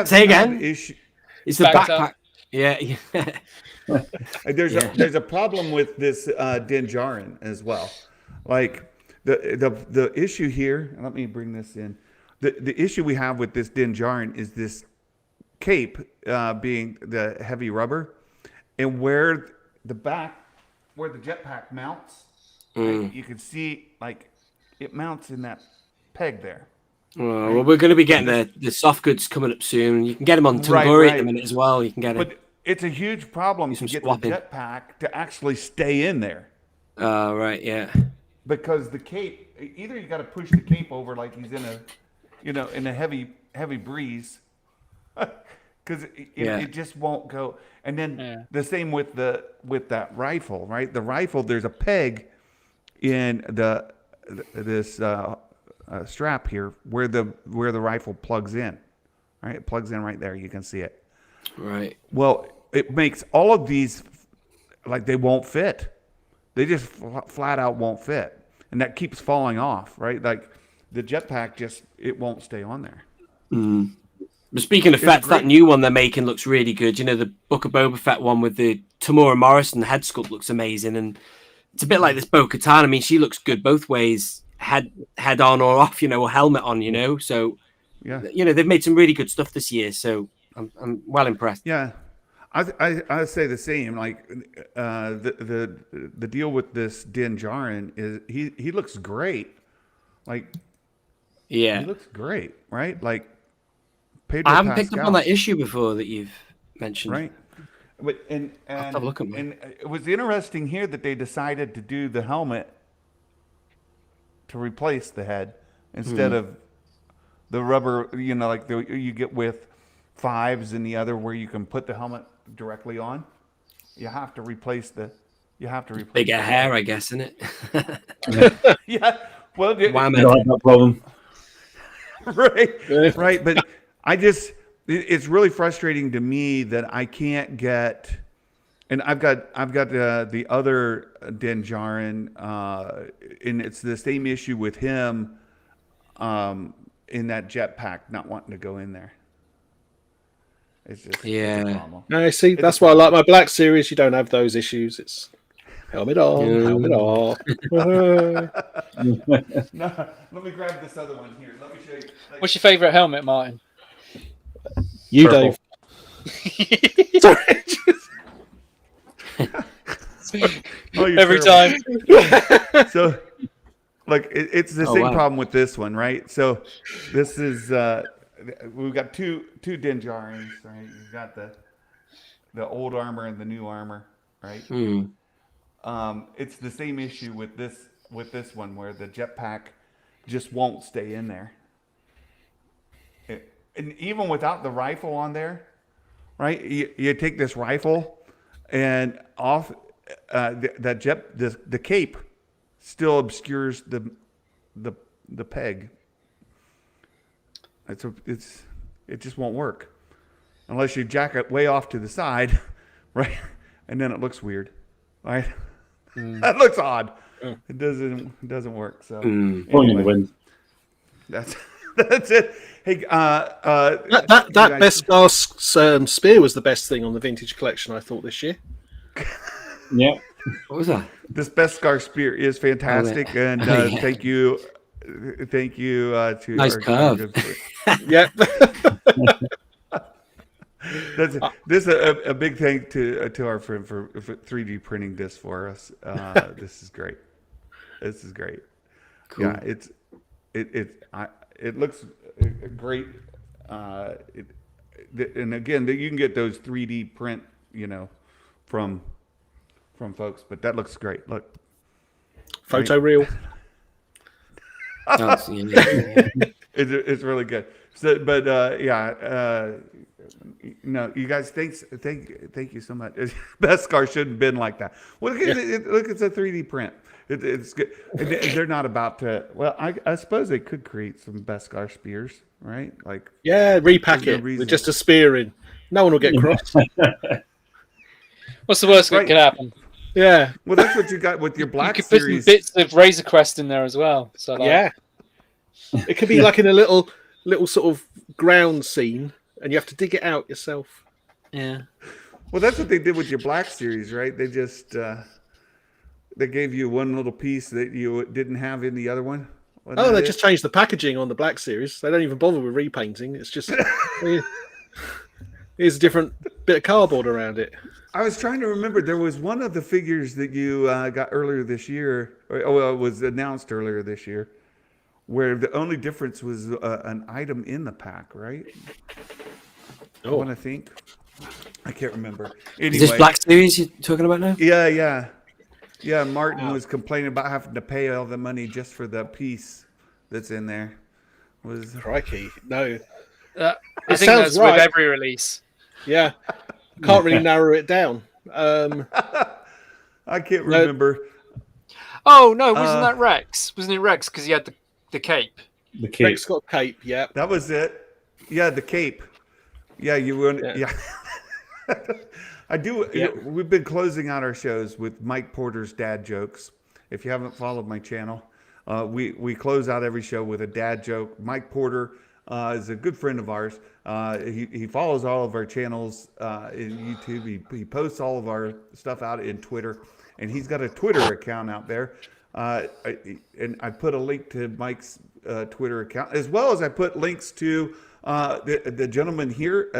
S5: Say again.
S1: Issue.
S5: It's the backpack. Yeah.
S1: There's a problem with this Dinjarin as well. Like the issue here. Let me bring this in. The issue we have with this Dinjarin is this cape being the heavy rubber, and where the jetpack mounts, right, you can see like it mounts in that peg there.
S5: Well, we're going to be getting the soft goods coming up soon. You can get them on Tunguri at the minute as well. You can get it.
S1: But it's a huge problem to get the jetpack to actually stay in there.
S5: Right, yeah.
S1: Because the cape, either you got to push the cape over like he's in a heavy breeze, because it just won't go. And then the same with that rifle, right? The rifle, there's a peg in this strap here where the rifle plugs in, right? It plugs in right there. You can see it.
S5: Right.
S1: Well, it makes all of these like they won't fit. They just flat out won't fit, and that keeps falling off, right? Like the jetpack it won't stay on there.
S5: Mm. But speaking of Fett, that new one they're making looks really good. You know, the Book of Boba Fett one with the Tamora Morrison head sculpt looks amazing, and it's a bit like this Bo-Katan. I mean, she looks good both ways, head on or off, or helmet on, So, they've made some really good stuff this year. So I'm well impressed.
S1: Yeah, I say the same. Like the deal with this Din Djarin is he looks great. Like, he looks great, right? Like, Pedro
S5: I haven't
S1: Pascal.
S5: picked up on that issue before that you've mentioned.
S1: Right. But and
S5: have to look at mine.
S1: and it was interesting here that they decided to do the helmet to replace the head instead of the rubber. Like you get with 5s and the other where you can put the helmet directly on. You have to replace
S5: bigger hair, I guess, isn't it?
S1: Yeah. Well,
S4: don't have that problem.
S1: right. But it's really frustrating to me that I can't get, and I've got the other Din Djarin, and it's the same issue with him, in that jetpack not wanting to go in there. It's just it's a problem.
S2: No, see, that's why I like my Black Series. You don't have those issues. It's helmet on, helmet off.
S1: No, let me grab this other one here. Let me show you.
S3: What's your favorite helmet, Martin?
S2: You,
S4: Purple.
S2: Dave. Sorry.
S1: Oh, you're
S3: Every
S1: terrible.
S3: time.
S1: So, it's the same problem with this one, right? So, this is we've got two Din Djarins, right? You've got the old armor and the new armor, right? It's the same issue with this one where the jetpack just won't stay in there. And even without the rifle on there, right? You take this rifle and off the cape still obscures the peg. It just won't work unless you jack it way off to the side, right? And then it looks weird, right? That looks odd. It doesn't work. So anyway, that's it. Hey,
S2: that Beskar spear was the best thing on the vintage collection, I thought, this year.
S4: Yeah.
S5: What was that?
S1: This Beskar spear is fantastic, and thank you to
S5: nice curve.
S2: Yeah.
S1: This is a big thank to our friend for 3D printing this for us. This is great. This is great. Cool. Yeah, it looks great and again, you can get those 3D print, from folks. But that looks great. Look,
S2: Photo reel.
S5: Oh, yeah.
S1: it's really good. So, but you guys, thank you so much. Beskar shouldn't have been like that. Well, look, it's a 3D print. It's good. They're not about to. Well, I suppose they could create some Beskar spears, right? Like,
S2: Repack
S1: no
S2: it
S1: reason.
S2: with just a spear in. No one will get cross.
S3: What's the worst that
S1: Right.
S3: could happen?
S2: Yeah,
S1: well, that's what you got with your
S3: You
S1: Black
S3: could put some
S1: series.
S3: bits of Razor Crest in there as well. So like,
S2: yeah. It could be like in a little sort of ground scene, and you have to dig it out yourself.
S3: yeah.
S1: Well, that's what they did with your Black series, right? They just they gave you one little piece that you didn't have in the other one. Wasn't
S2: Oh,
S1: that
S2: they
S1: it?
S2: just changed the packaging on the Black series. They don't even bother with repainting. It's just here's a different bit of cardboard around it.
S1: I was trying to remember. There was one of the figures that you got earlier this year, it was announced earlier this year, where the only difference was an item in the pack, right? I want to think. I can't remember. Anyway,
S5: Is this Black Series you're talking about now?
S1: Yeah. Martin was complaining about having to pay all the money just for the piece that's in there.
S2: Crikey, no.
S3: I
S2: It
S3: think
S2: sounds
S3: that's
S2: right.
S3: with every release.
S2: Yeah, can't really narrow it down.
S1: I can't remember.
S3: Oh no, wasn't that Rex? Wasn't it Rex because he had the cape?
S4: The cape.
S2: Rex got cape. Yeah,
S1: That was it. Yeah, the cape. Yeah, you went. Yeah. I do. We've been closing out our shows with Mike Porter's dad jokes. If you haven't followed my channel, we close out every show with a dad joke. Mike Porter is a good friend of ours. He follows all of our channels in YouTube. He posts all of our stuff out in Twitter, and he's got a Twitter account out there. And I put a link to Mike's Twitter account, as well as I put links to the gentleman here,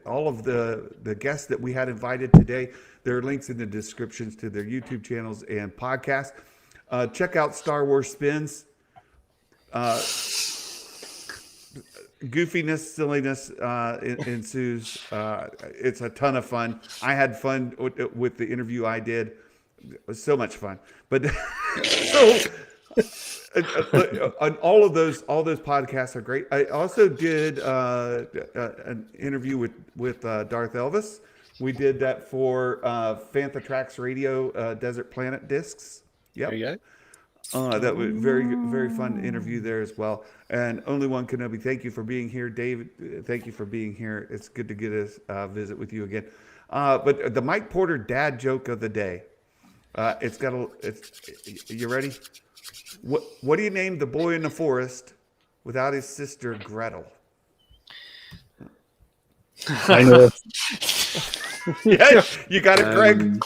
S1: all of the guests that we had invited today. There are links in the descriptions to their YouTube channels and podcasts. Check out Star Wars Spins. Goofiness, silliness ensues. It's a ton of fun. I had fun with the interview I did. It was so much fun. But on all those podcasts are great. I also did an interview with Darth Elvis. We did that for Fantha Tracks Radio Desert Planet Discs. Yep.
S2: there you go.
S1: That was very, very fun interview there as well. And Only One Kenobi, thank you for being here. David, thank you for being here. It's good to get a visit with you again. But the Mike Porter dad joke of the day. You ready? What do you name the boy in the forest without his sister Gretel?
S4: I know.
S1: Yeah, you got it, Greg.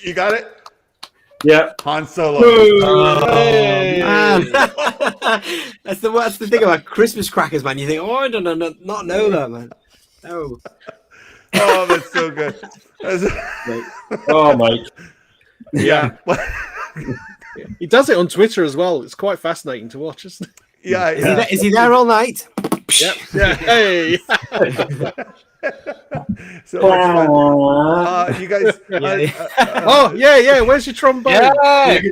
S1: You got it.
S4: Yeah.
S1: Han Solo.
S5: Man. That's the thing about Christmas crackers, man. You think, I don't not know that, man. No.
S1: Oh, that's so good.
S4: Oh, Mike.
S1: Yeah.
S2: He does it on Twitter as well. It's quite fascinating to watch, isn't it?
S1: Yeah.
S5: Is he there all night?
S2: Yep. Yeah. Hey.
S1: So much fun. You guys.
S2: Oh yeah. Where's your trombone?
S3: Yeah.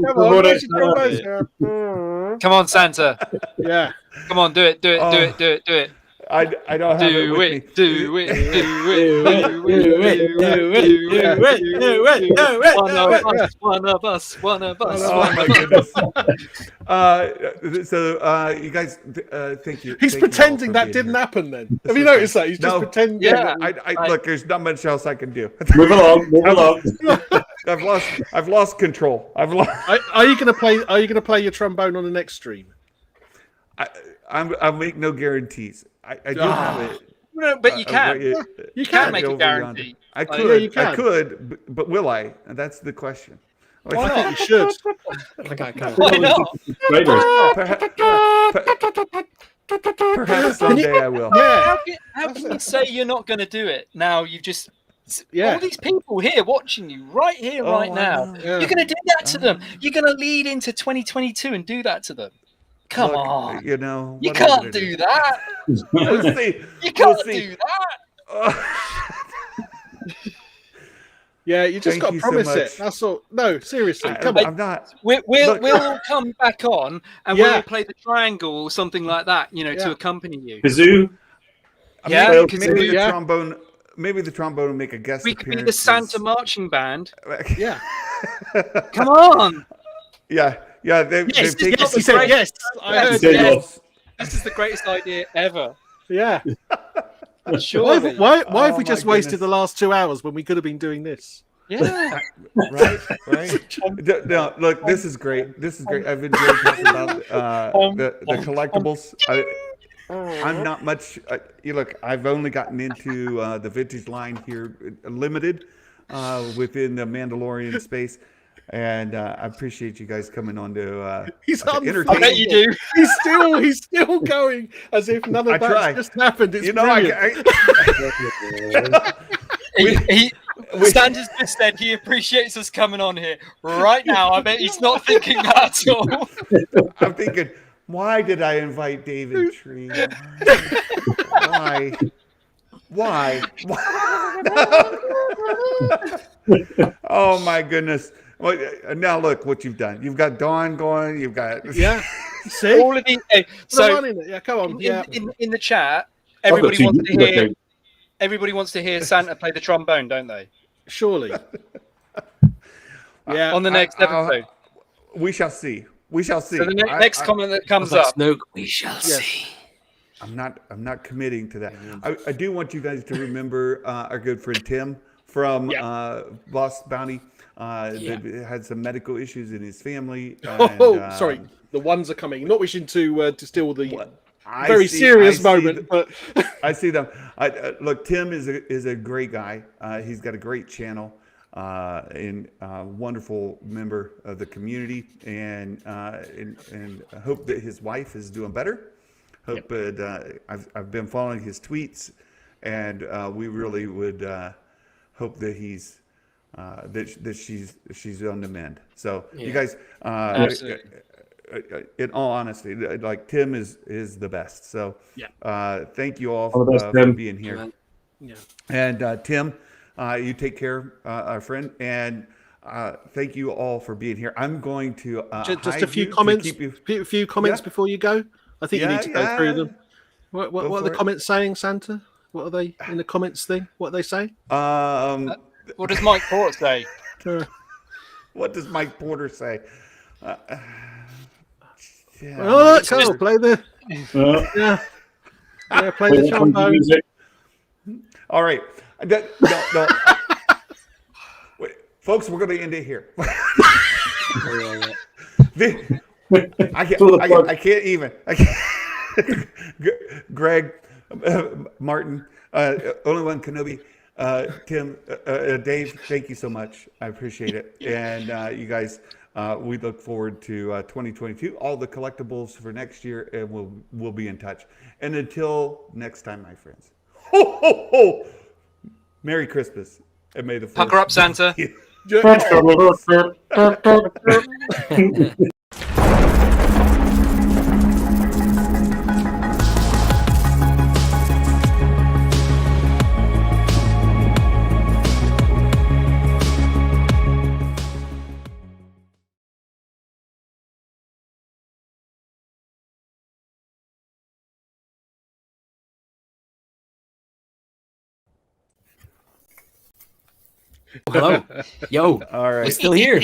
S2: Come on, where's your trombone?
S3: Come on, Santa.
S2: Yeah.
S3: Come on, do it.
S1: I don't have it with me.
S3: Do it. One of us.
S1: Oh my goodness. So you guys, thank you.
S2: He's
S1: Thank you all
S2: pretending
S1: for
S2: that
S1: being
S2: didn't
S1: here.
S2: happen then. Have you noticed that? He's just
S1: No.
S2: pretending.
S3: Yeah.
S1: I look. There's not much else I can do.
S4: Move along.
S1: I've lost control.
S2: Are you gonna play your trombone on the next stream?
S1: I make no guarantees. I do have it.
S3: No, but you can.
S2: You
S3: Can
S2: can
S3: make a
S1: over
S3: guarantee.
S1: yonder. I
S3: Like,
S1: could.
S2: yeah, you
S1: I
S2: can.
S1: could. But will I? And that's the question.
S2: Why not? You should.
S3: Why not?
S1: Perhaps someday I will.
S2: Yeah.
S3: How can you say you're not going to do it? Now you've just
S2: Yeah.
S3: all these people here watching you right here,
S1: Oh,
S3: right
S1: I
S3: now.
S1: know.
S2: Yeah.
S3: You're going to do that to them. You're going to lead into 2022 and do that to them. Come
S1: Look,
S3: on.
S1: you know.
S3: You
S1: what am I
S3: can't
S1: gonna
S3: do that.
S1: We'll see.
S3: You
S1: We'll
S3: can't
S1: see.
S3: do that.
S2: Yeah, you just
S1: Thank
S2: got to
S1: you so
S2: promise
S1: much.
S2: it. That's all. No, seriously, come on.
S1: I'm not.
S3: We'll
S1: Look.
S3: we'll come back on and
S2: Yeah.
S3: we'll play the triangle or something like that,
S2: Yeah.
S3: to accompany you.
S4: Kazoo.
S3: Yeah,
S1: maybe,
S3: because
S1: maybe the
S2: yeah.
S1: trombone. Maybe the trombone will make a guest
S3: we could
S1: appearance.
S3: be the Santa marching band.
S2: Yeah.
S3: Come on.
S1: Yeah. They've
S3: Yes,
S1: taken.
S3: yes,
S2: He said yes. I heard
S4: said
S2: yes.
S3: This is the greatest idea ever.
S2: Yeah.
S3: Surely.
S2: Why have
S1: Oh,
S2: we
S1: my
S2: just wasted
S1: goodness.
S2: the last 2 hours when we could have been doing this?
S3: Yeah.
S1: Right. No, look, this is great. This is great. I've enjoyed talking about the collectibles. I'm not much. Look, I've only gotten into the vintage line here, limited within the Mandalorian space, and I appreciate you guys coming on to
S2: He's
S1: to
S2: on
S1: entertain.
S3: I bet you do.
S2: He's still going as if none
S1: I
S2: of that's
S1: try.
S2: just happened. It's
S1: You know,
S2: brilliant.
S3: Santa's just said he appreciates us coming on here right now. I bet he's not thinking that at all.
S1: I'm thinking, why did I invite David Tree? Why? Oh my goodness! Well, now look what you've done. You've got Dawn going. You've got
S2: Yeah. See?
S3: All of these.
S2: So,
S3: So
S2: yeah, come on. Yeah.
S3: in the chat,
S4: I've got
S3: everybody
S4: two
S3: wants to
S4: YouTube
S3: hear.
S4: accounts.
S3: Everybody wants to hear Santa play the trombone, don't they?
S2: Surely. Yeah.
S3: On the next episode.
S1: we shall see. We shall see.
S3: So the next comment that comes
S5: Like
S3: up.
S5: Snoke, we shall see.
S1: I'm not committing to that. I do want you guys to remember our good friend Tim from Lost Bounty. That had some medical issues in his family. And,
S2: Sorry. The ones are coming. Not wishing to distill the
S1: I
S2: very
S1: see-
S2: serious
S1: I see
S2: moment, but
S1: I see them. Look, Tim is a great guy. He's got a great channel and wonderful member of the community, and I hope that his wife is doing better. Hope that I've been following his tweets, and we really would hope that he's that she's on the mend. So you guys, in all honesty, like Tim is the best. So thank you all
S4: All the best,
S1: for
S4: Tim.
S1: being here.
S2: yeah.
S1: And Tim, you take care, our friend, and thank you all for being here. I'm going to
S2: Just a
S1: hide
S2: few
S1: you to
S2: comments.
S1: keep you-
S2: A few comments
S1: Yeah.
S2: before you go. I think you
S1: Yeah,
S2: need to go
S1: yeah.
S2: through them. What
S1: Go
S2: are
S1: for
S2: the
S1: it.
S2: comments saying, Santa? What are they in the comments thing? What are they say?
S3: What does Mike Porter say?
S1: What does Mike Porter say? Yeah,
S2: Oh,
S1: Mike
S2: Carl,
S1: Porter.
S2: play the yeah, play the trombone.
S4: Music.
S1: All right. No. Wait, folks, we're going to end it here. I can't even. Greg, Martin, only one Kenobi, Tim, Dave, thank you so much. I appreciate it. And you guys, we look forward to 2022, all the collectibles for next year, and we'll be in touch. And until next time, my friends. Ho, ho, ho! Merry Christmas, and may the force
S3: Pucker up, Santa.
S1: be with you.
S5: Hello. Yo,
S1: All right.
S5: we're still here.